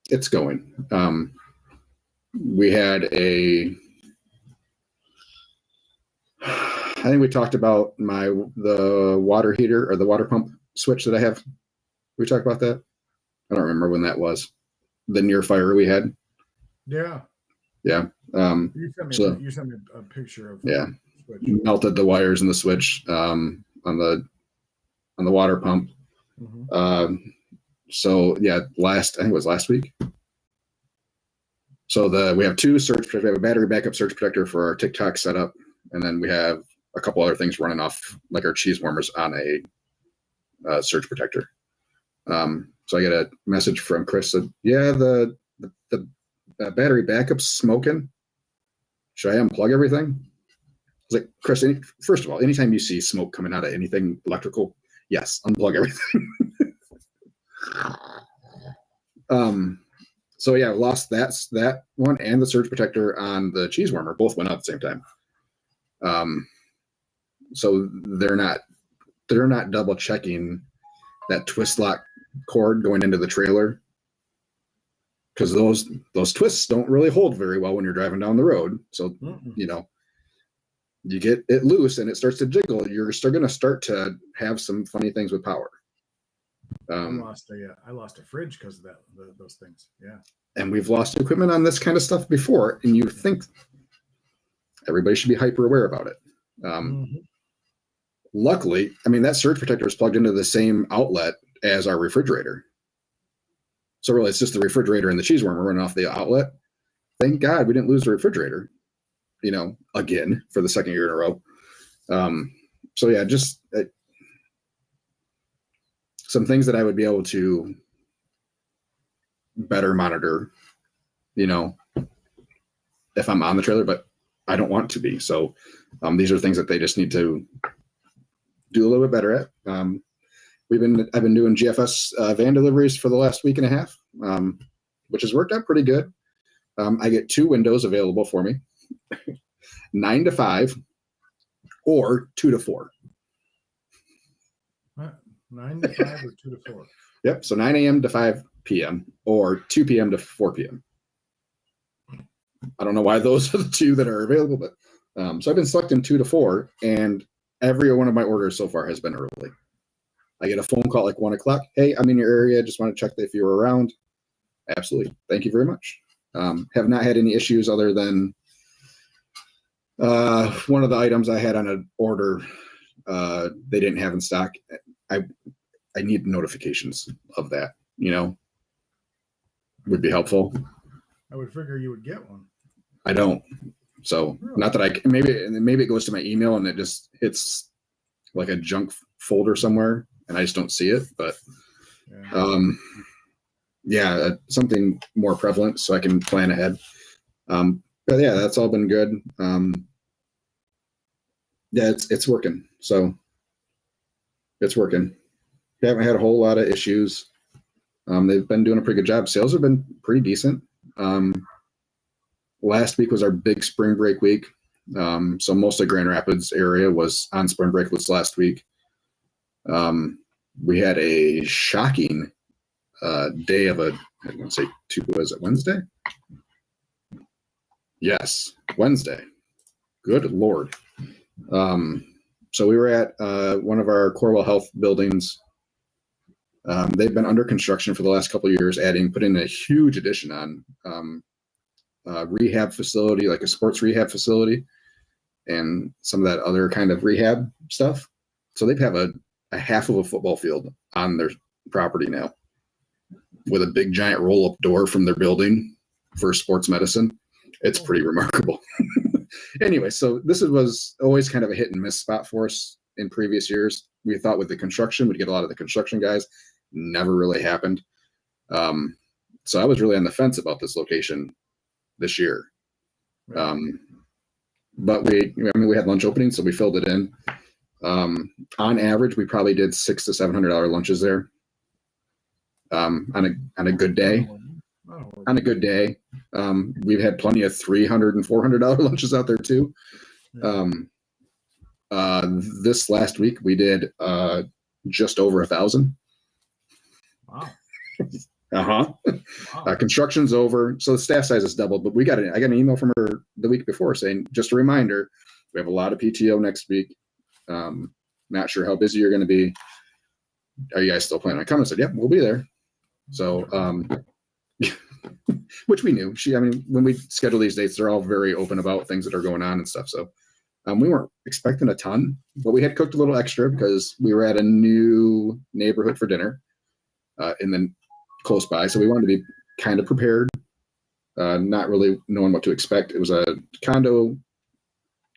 it's going. We had I think we talked about the water heater or the water pump switch that I have. We talked about that. I don't remember when that was. The near fire we had. Yeah. Yeah. You sent me a picture of Yeah. the switch. Melted the wires in the switch on the water pump. Mhm. So yeah, I think it was last week. So we have two surge protectors. We have a battery backup surge protector for our TikTok setup, and then we have a couple other things running off, like our cheese warmers on a surge protector. So I get a message from Chris that, yeah, the battery backup's smoking. Should I unplug everything? was like, Chris, first of all, anytime you see smoke coming out of anything electrical, yes, unplug everything. So yeah, lost that one and the surge protector on the cheese warmer. Both went out at the same time. So they're not double checking that twist lock cord going into the trailer, because those twists don't really hold very well when you're driving down the road. So you know, you get it loose and it starts to jiggle, you're still going to start to have some funny things with power. I lost a fridge because of those things. Yeah. And we've lost equipment on this kind of stuff before, and you think everybody should be hyper aware about it. Luckily, I mean, that surge protector is plugged into the same outlet as our refrigerator. So really, it's just the refrigerator and the cheese warmer running off the outlet. Thank God we didn't lose the refrigerator, you know, again for the second year in a row. So yeah, just some things that I would be able to better monitor, you know, if I'm on the trailer, but I don't want to be. So these are things that they just need to do a little bit better at. I've been doing GFS van deliveries for the last week and a half, which has worked out pretty good. I get 2 windows available for me, 9 to 5 or 2 to 4. 9 to 5 or 2 to 4. Yep. So 9 a.m. to 5 p.m. or 2 p.m. to 4 p.m. I don't know why those are the 2 that are available, but so I've been selecting 2 to 4, and every one of my orders so far has been early. I get a phone call like 1 o'clock. Hey, I'm in your area. Just want to check if you're around. Absolutely. Thank you very much. Have not had any issues other than one of the items I had on an order they didn't have in stock. I need notifications of that, you know, would be helpful. I would figure you would get one. I don't. So really? Not that maybe it goes to my email and it just hits like a junk folder somewhere and I just don't see it, but something more prevalent so I can plan ahead. But yeah, that's all been good. Yeah, it's working. So it's working. We haven't had a whole lot of issues. They've been doing a pretty good job. Sales have been pretty decent. Last week was our big spring break week. So most of Grand Rapids area was on spring break this last week. We had a shocking day of I want to say was it Wednesday? Yes, Wednesday. Good Lord. So we were at one of our Corwell Health buildings. They've been under construction for the last couple of years, putting a huge addition on rehab facility, like a sports rehab facility, and some of that other kind of rehab stuff. So they have a half of a football field on their property now, with a big giant roll-up door from their building for sports medicine. It's pretty remarkable. Anyway, so this was always kind of a hit and miss spot for us in previous years. We thought with the construction, we'd get a lot of the construction guys. Never really happened. So I was really on the fence about this location this year. But we had lunch openings, so we filled it in. On average, we probably did $600 to $700 lunches there. On a good day. On a good day, we've had plenty of $300 and $400 lunches out there too. This last week we did just over 1,000. Wow. Wow. Construction's over, so the staff size is doubled. But I got an email from her the week before saying, just a reminder, we have a lot of PTO next week. Not sure how busy you're going to be. Are you guys still planning on coming? I said, yep, we'll be there. So, which we knew. When we schedule these dates, they're all very open about things that are going on and stuff. So we weren't expecting a ton, but we had cooked a little extra because we were at a new neighborhood for dinner and then close by. So we wanted to be kind of prepared, not really knowing what to expect. It was a condo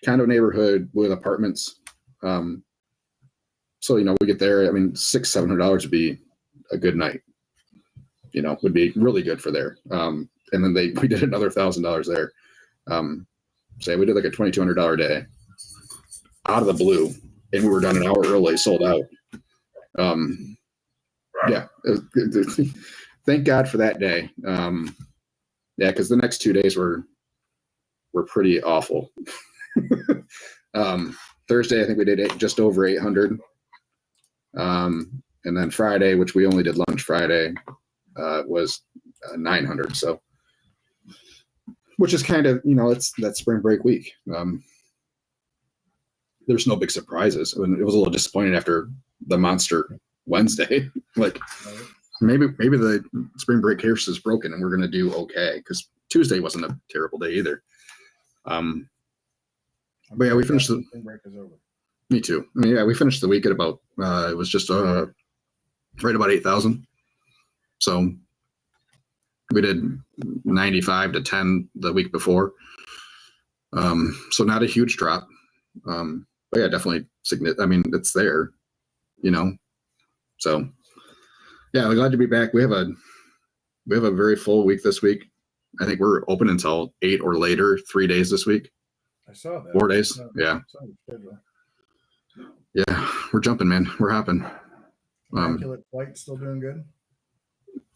neighborhood with apartments. So, we get there, $600-$700 would be a good night, would be really good for there. And then we did another $1,000 there. Say we did like a $2,200 day. out of the blue, and we were done an hour early, sold out. Yeah, thank God for that day. Yeah, because the next 2 days were pretty awful. Thursday, I think we did just over 800. And then Friday, which we only did lunch Friday, was 900. So, which is kind of, it's that spring break week. There's no big surprises. I mean, it was a little disappointing after the monster Wednesday. Like maybe the spring break curse is broken and we're going to do okay, because Tuesday wasn't a terrible day either. But yeah, we finished the spring break is over. Me too. I mean, yeah, we finished the week at about it was just right about 8,000. So we did 95 to 10 the week before. So not a huge drop. But yeah, definitely significant. I mean, it's there, So yeah, I'm glad to be back. We have a very full week this week. I think we're open until 8 or later, 3 days this week. I saw that. 4 days. Yeah. Yeah, we're jumping, man. We're hopping. Immaculate Flight still doing good?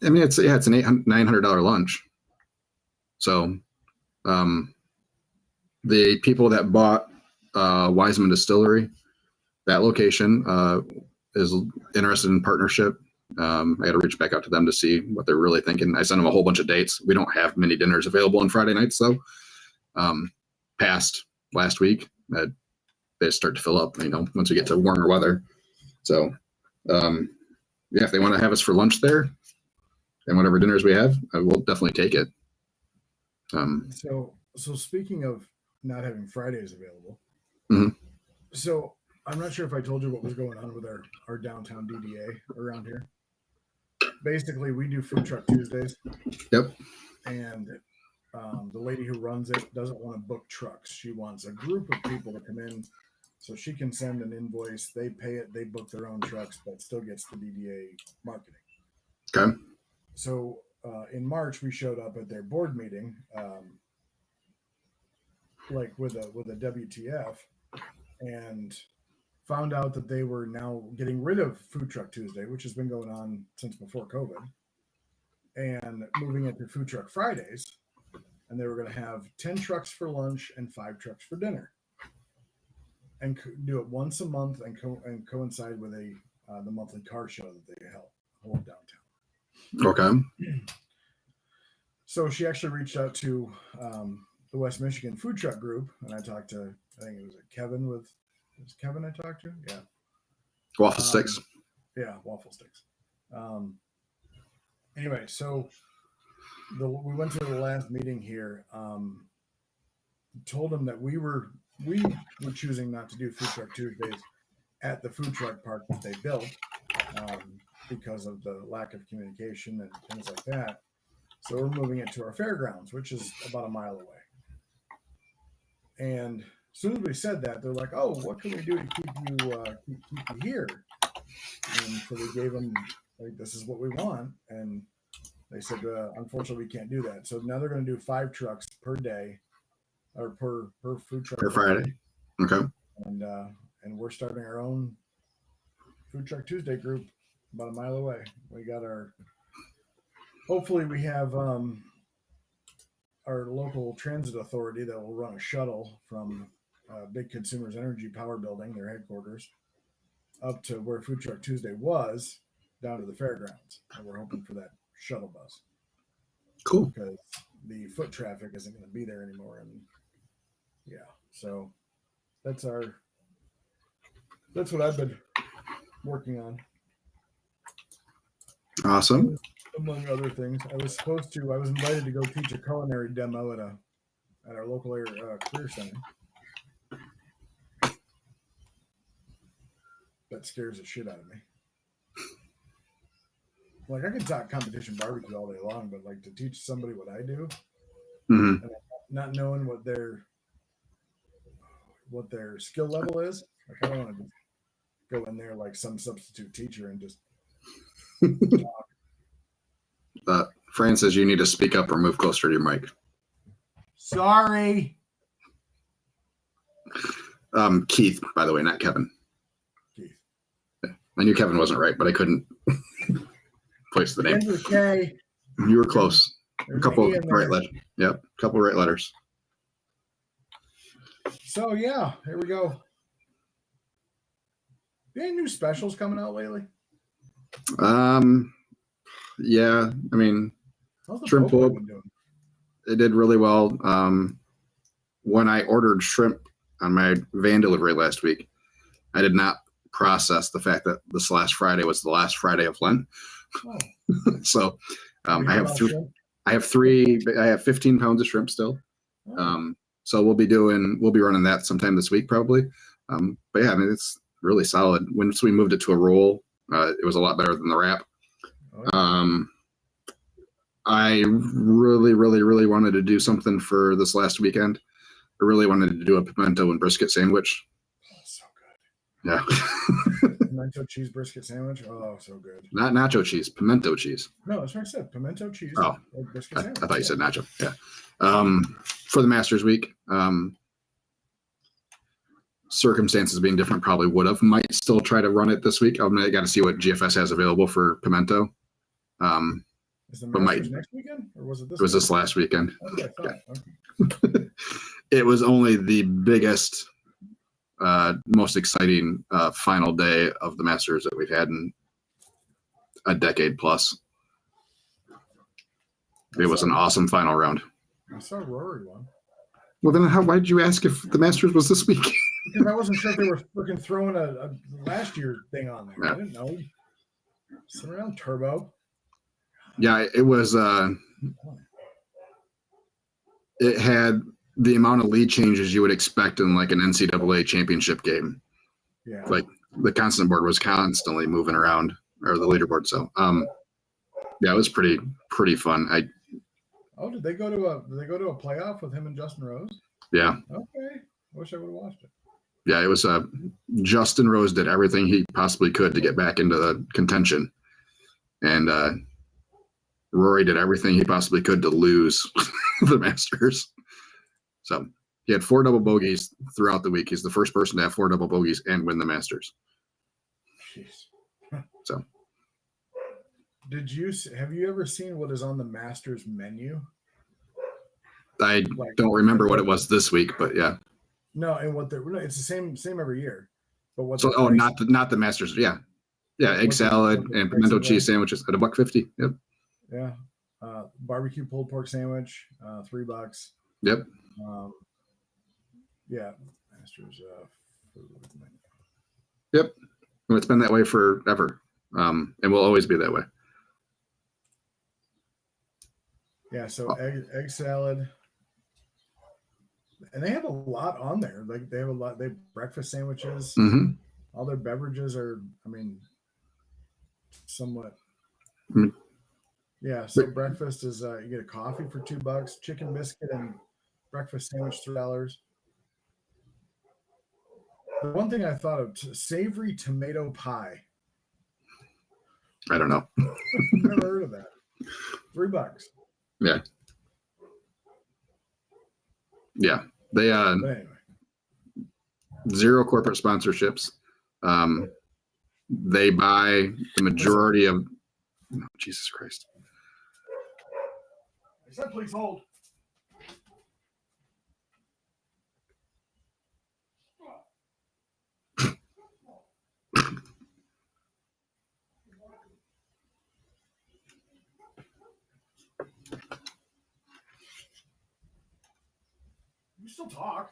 I mean, it's an $900 lunch. So, the people that bought Wiseman Distillery, that location, is interested in partnership. I got to reach back out to them to see what they're really thinking. I sent them a whole bunch of dates. We don't have many dinners available on Friday nights though. Past last week, they start to fill up, once we get to warmer weather. So, yeah, if they want to have us for lunch there and whatever dinners we have, we'll definitely take it. So speaking of not having Fridays available, Mhm. So I'm not sure if I told you what was going on with our downtown DDA around here. Basically, we do Food Truck Tuesdays. Yep. And the lady who runs it doesn't want to book trucks. She wants a group of people to come in so she can send an invoice. They pay it. They book their own trucks, but still gets the DDA marketing. Okay. So in March, we showed up at their board meeting, like with a WTF, and found out that they were now getting rid of Food Truck Tuesday, which has been going on since before COVID, and moving it to Food Truck Fridays. And they were going to have 10 trucks for lunch and 5 trucks for dinner, and do it once a month and coincide with the monthly car show that they hold downtown. Okay. So she actually reached out to the West Michigan Food Truck Group, and I talked to, I think it was Kevin I talked to? Yeah. Waffle sticks. Yeah, waffle sticks. Anyway, so we went to the last meeting here. Told them that we were choosing not to do Food Truck Tuesdays at the food truck park that they built because of the lack of communication and things like that. So we're moving it to our fairgrounds, which is about a mile away. And as soon as we said that, they're like, "Oh, what can we do to keep you here?" And so we gave them, like, this is what we want, and they said, "Unfortunately, we can't do that." So now they're going to do 5 trucks per day, or per food truck Per Friday. Okay. And we're starting our own Food Truck Tuesday group about a mile away. We got hopefully we have our local transit authority that will run a shuttle from Big Consumers Energy Power Building, their headquarters, up to where Food Truck Tuesday was, down to the fairgrounds. And we're hoping for that shuttle bus. Cool. Because the foot traffic isn't going to be there anymore. And yeah, so that's what I've been working on. Awesome. Among other things, I was invited to go teach a culinary demo at our local career center. That scares the shit out of me. Like, I can talk competition barbecue all day long, but like to teach somebody what I do, Mm-hmm. and not knowing what their skill level is, like, I don't want to just go in there like some substitute teacher and just talk. Fran says you need to speak up or move closer to your mic. Sorry. Keith, by the way, not Kevin. Keith. I knew Kevin wasn't right, but I couldn't place the name. Ends with a K. You were close. A There's couple an E in there. right letters. Yep, a couple right letters. So yeah, here we go. Any new specials coming out lately? Yeah, I mean, How's the Shrimp Pokemon Bowl. been doing? it did really well. When I ordered shrimp on my van delivery last week, I did not process the fact that this last Friday was the last Friday of Lent. Oh, So we I have about three. shrimp? I have three. I have 15 pounds of shrimp still. Oh, So we'll be running that sometime this week probably. But yeah, I mean, it's really solid. Once we moved it to a roll, it was a lot better than the wrap. oh, yeah. I really, really, really wanted to do something for this last weekend. I really wanted to do a pimento and brisket sandwich. Oh, so good. Yeah. Pimento cheese brisket sandwich. Oh, so good. Not nacho cheese, pimento cheese. No, that's what I said. Pimento cheese. Oh. or brisket I sandwich. thought you said nacho. Yeah. For the Masters week, circumstances being different, probably would have. Might still try to run it this week. I got to see what GFS has available for pimento. Is the but Masters next weekend, or was it this? It was this weekend? last weekend. Oh, I thought. Okay. It was only the biggest, most exciting final day of the Masters that we've had in a decade plus. It was an awesome final round. I saw Rory won. Well, then why did you ask if the Masters was this week? Because I wasn't sure if they were freaking throwing a last year's thing on there. Yeah. I didn't know. Sit around, Turbo. Yeah, it was. It had the amount of lead changes you would expect in like an NCAA championship game. Yeah. Like the constant board was constantly moving around, or the leaderboard. So, yeah, it was pretty fun. Did they go to a playoff with him and Justin Rose? Yeah, Okay. I wish I would have watched it. yeah, it was. Justin Rose did everything he possibly could to get back into the contention, and Rory did everything he possibly could to lose the Masters. So he had 4 double bogeys throughout the week. He's the first person to have 4 double bogeys and win the Masters. Jeez. So Have you ever seen what is on the Masters menu? I Like- don't remember what it was this week, but yeah. No, and it's the same every year. But what? So not the Masters. Yeah, egg What's salad the and price pimento of cheese that? sandwiches at $1.50. Yep, Yeah. Barbecue pulled pork sandwich, $3. yep. Yeah. Masters food menu. Yep. Well, it's been that way forever, and will always be that way. Yeah, so egg salad. And they have a lot on there. Like they have breakfast sandwiches. Mm-hmm. All their beverages are, somewhat. Mm. Yeah, so breakfast is you get a coffee for $2, chicken biscuit and breakfast sandwich $3. The one thing I thought of, savory tomato pie. I don't know. Never heard of that. $3. Yeah. Yeah. They But anyway, zero corporate sponsorships. They buy the majority of. Oh, Jesus Christ. I said please hold. You still talk.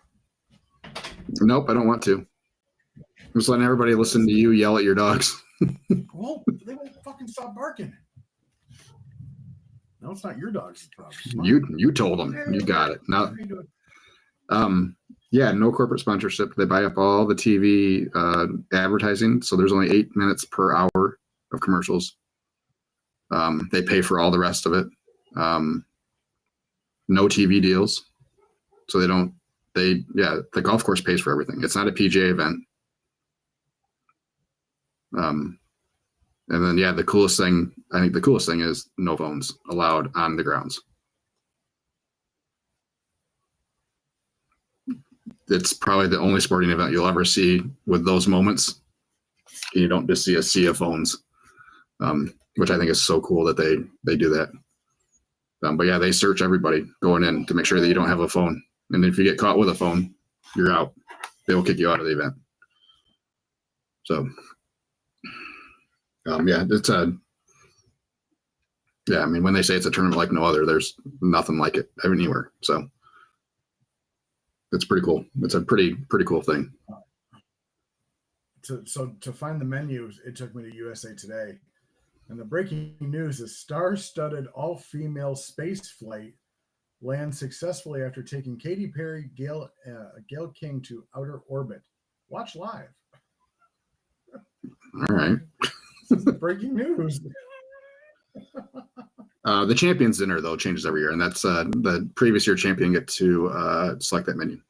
Nope, I don't want to. I'm just letting everybody listen to you yell at your dogs. Well, they won't fucking stop barking. No, it's not your dog's problem. It's mine. You told them. You got it. Now, How you doing? yeah, no corporate sponsorship. They buy up all the TV advertising, so there's only 8 minutes per hour of commercials. They pay for all the rest of it. No TV deals, so they don't. The golf course pays for everything. It's not a PGA event. And then the coolest thing is no phones allowed on the grounds. it's probably the only sporting event you'll ever see with those moments. You don't just see a sea of phones, which I think is so cool that they do that. But yeah, they search everybody going in to make sure that you don't have a phone. And if you get caught with a phone, you're out. They will kick you out of the event. So, yeah, it's yeah, I mean, when they say it's a tournament like no other, there's nothing like it anywhere. So it's pretty cool. It's a pretty cool thing. So to find the menus, it took me to USA Today. And the breaking news is star-studded all-female space flight lands successfully after taking Katy Perry, Gail King to outer orbit. Watch live. All right. This is the breaking news. The champions dinner though changes every year, and that's the previous year champion get to select that menu.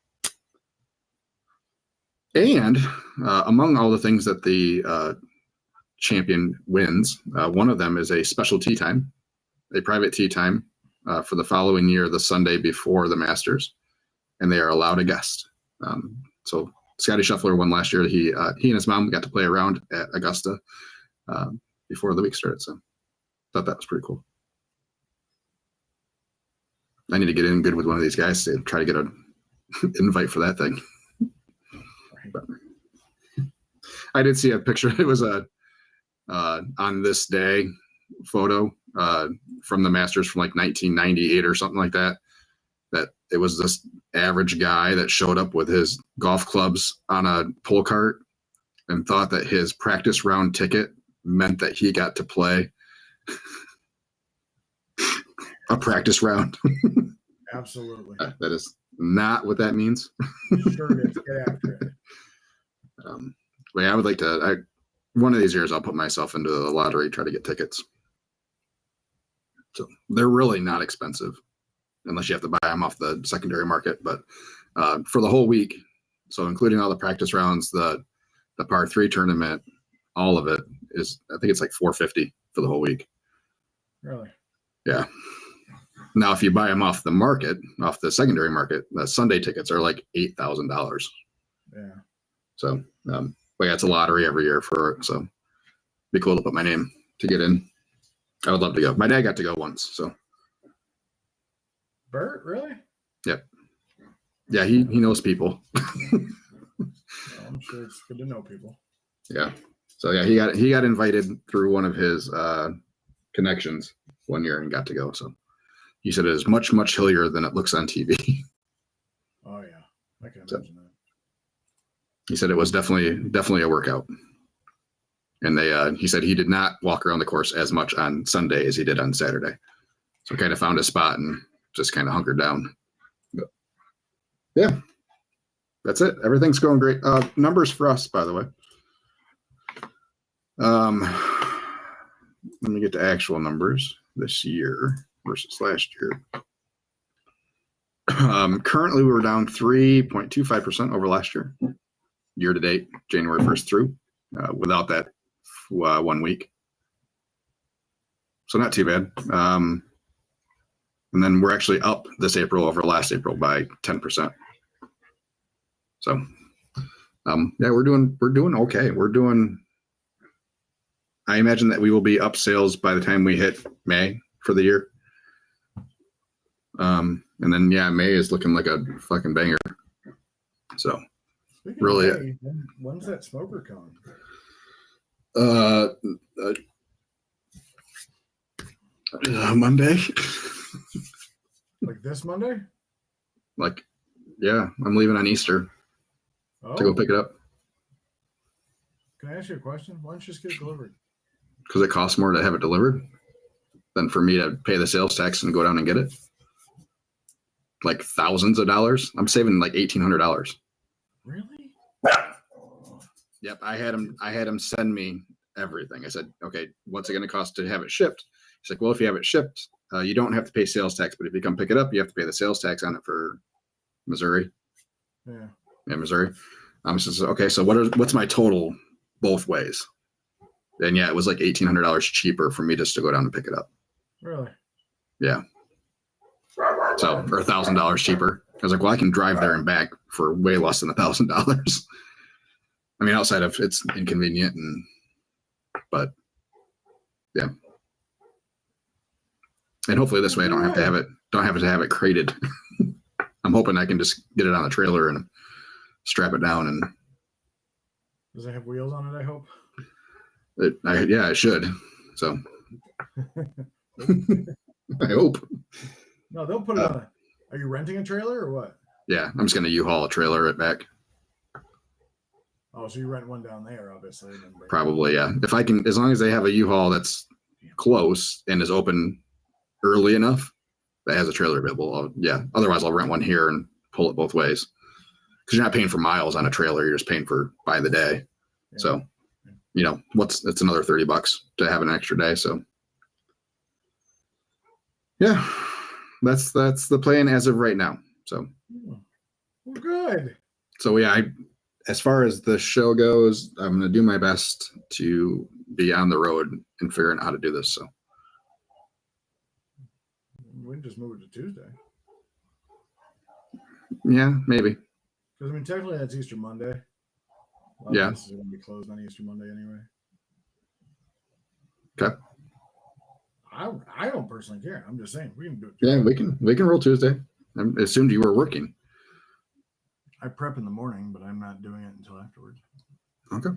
And among all the things that the champion wins, one of them is a special tea time, a private tea time for the following year, the Sunday before the Masters, and they are allowed a guest. So Scotty Scheffler won last year. He and his mom got to play around at Augusta before the week started. So thought that was pretty cool. I need to get in good with one of these guys to try to get an invite for that thing. But I did see a picture. It was a on this day photo from the Masters from like 1998 or something like that. That it was this average guy that showed up with his golf clubs on a pull cart and thought that his practice round ticket meant that he got to play a practice round. Absolutely. That is not what that means. Sure it is. Get after it. But yeah, I would like to, one of these years, I'll put myself into the lottery, try to get tickets. So they're really not expensive unless you have to buy them off the secondary market. But for the whole week, so including all the practice rounds, the par 3 tournament, all of it is, I think it's like $450 for the whole week. Really? Yeah. Now, if you buy them off the market, off the secondary market, the Sunday tickets are like $8,000. Yeah. So, but yeah, it's a lottery every year for it. So, be cool to put my name to get in. I would love to go. My dad got to go once. So, Bert, really? Yep. Yeah, he knows people. Well, I'm sure it's good to know people. Yeah. So yeah, he got invited through one of his connections one year and got to go. So he said it is much hillier than it looks on TV. Oh yeah, I can imagine that. He said it was definitely a workout. And he said he did not walk around the course as much on Sunday as he did on Saturday. So kind of found a spot and just kind of hunkered down. But yeah, that's it. Everything's going great. Numbers for us, by the way. Let me get to actual numbers this year versus last year. Currently, we were down 3.25% over last year to date, January 1st through, without that 1 week. So not too bad. And then we're actually up this April over last April by 10%. So, yeah, we're doing okay. I imagine that we will be up sales by the time we hit May for the year. And then, yeah, May is looking like a fucking banger. So, Speaking really, of May, when's that smoker con? Monday. Like this Monday? Like, yeah, I'm leaving on Easter Oh, to go pick it up can I ask you a question? Why don't you just get it delivered? because it costs more to have it delivered than for me to pay the sales tax and go down and get it. Like thousands of dollars. I'm saving like $1,800. Really? Yep, I had him send me everything. I said, okay, what's it going to cost to have it shipped? He's like, well, if you have it shipped, you don't have to pay sales tax, but if you come pick it up, you have to pay the sales tax on it for Missouri. Yeah. Yeah, Missouri. Says, okay, so what's my total both ways? And yeah, it was like $1,800 cheaper for me just to go down and pick it up. Really? Yeah. So, or $1,000 cheaper I was like, well, I can drive there and back for way less than $1,000. I mean, outside of it's inconvenient but yeah. And hopefully this way I don't have to have it crated. I'm hoping I can just get it on the trailer and strap it down. And does it have wheels on it? I hope. I should. So I hope. No, they'll put it on. Are you renting a trailer or what? Yeah, I'm just gonna U-Haul a trailer it back. Oh, so you rent one down there, obviously. Probably, yeah. If I can, as long as they have a U-Haul that's close and is open early enough that has a trailer available, yeah. Otherwise, I'll rent one here and pull it both ways. Because you're not paying for miles on a trailer; you're just paying for by the day. Yeah. So, it's another $30 to have an extra day. So, yeah, that's the plan as of right now. So, well, good. So yeah, as far as the show goes, I'm going to do my best to be on the road and figuring out how to do this. So we can just move it to Tuesday. Yeah, maybe. Because I mean, technically that's Easter Monday. Yeah, this is going to be closed on Easter Monday anyway. Okay. I don't personally care. I'm just saying we can do it. Yeah, we can roll Tuesday. I assumed you were working. I prep in the morning, but I'm not doing it until afterwards. Okay.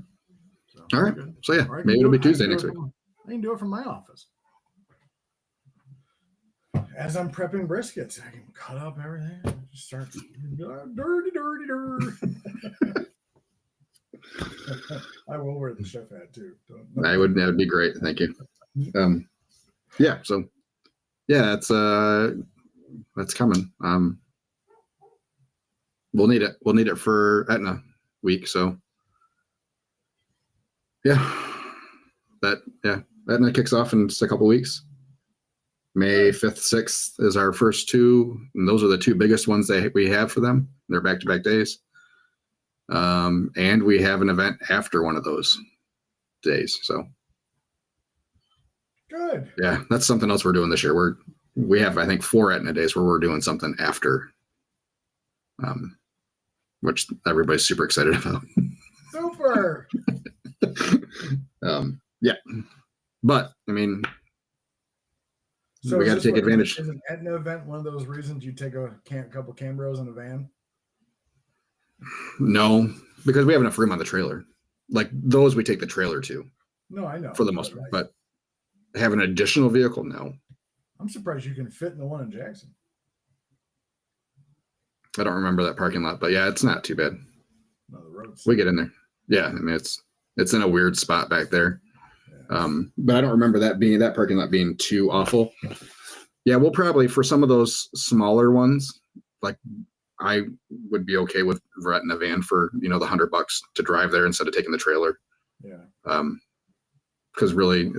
So, all right. good. So yeah, maybe it'll be Tuesday next week. I can do it from my office. As I'm prepping briskets, I can cut up everything. Just start dirty. I will wear the chef hat too. That would be great. Thank you. Yeah. So yeah, that's coming. We'll need it. We'll need it for Etna week. So Etna kicks off in just a couple weeks. May 5th, 6th is our first two, and those are the two biggest ones that we have for them. They're back-to-back days. And we have an event after one of those days. So good. Yeah, that's something else we're doing this year. We have, I think, 4 Etna days where we're doing something after, which everybody's super excited about. Super. Yeah, but I mean, so we got to take advantage. Is an Etna event one of those reasons you take a couple Cambros in a van? No, because we have enough room on the trailer. Like those, we take the trailer to. No, I know. For the most part, but have an additional vehicle, no. I'm surprised you can fit in the one in Jackson. I don't remember that parking lot, but yeah, it's not too bad. No, the roads. We get in there. Yeah, I mean it's in a weird spot back there. Yeah. But I don't remember that parking lot being too awful. Yeah, we'll probably, for some of those smaller ones, like I would be okay with renting a van for the $100 to drive there instead of taking the trailer. Yeah. Because really,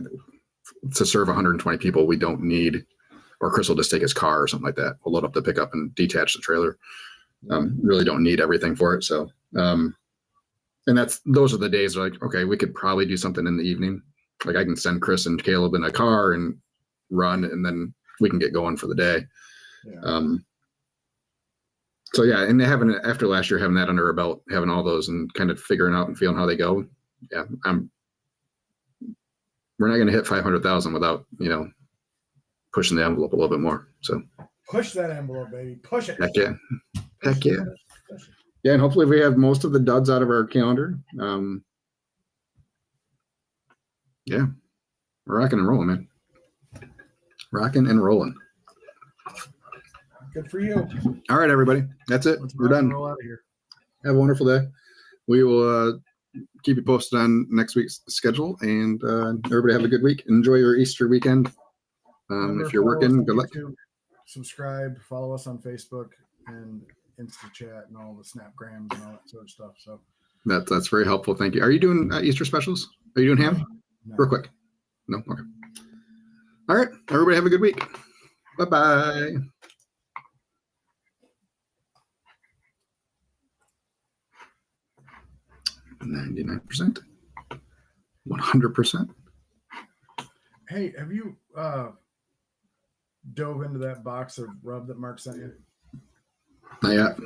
to serve 120 people, we don't need, or Chris will just take his car or something like that. We'll load up the pickup and detach the trailer. Really don't need everything for it. So, and those are the days like, okay, we could probably do something in the evening. Like I can send Chris and Caleb in a car and run, and then we can get going for the day. Yeah. So yeah, and after last year, having that under our belt, having all those and kind of figuring out and feeling how they go. Yeah, we're not going to hit 500,000 without, pushing the envelope a little bit more. So push that envelope, baby. Push it. Heck yeah. Heck yeah. Yeah. And hopefully we have most of the duds out of our calendar. Yeah. We're rocking and rolling, man. Rocking and rolling. Good for you. All right, everybody. That's it. We're done. Roll out of here. Have a wonderful day. We will keep you posted on next week's schedule, and everybody have a good week. Enjoy your Easter weekend. If you're working, good luck. Subscribe, follow us on Facebook and InstaChat and all the Snapgrams and all that sort of stuff. So that's very helpful. Thank you. Are you doing Easter specials? Are you doing ham? No. Real quick. No? Okay. All right. Everybody have a good week. Bye-bye. $99%. 100%. Hey, have you dove into that box of rub that Mark sent you? Not yet.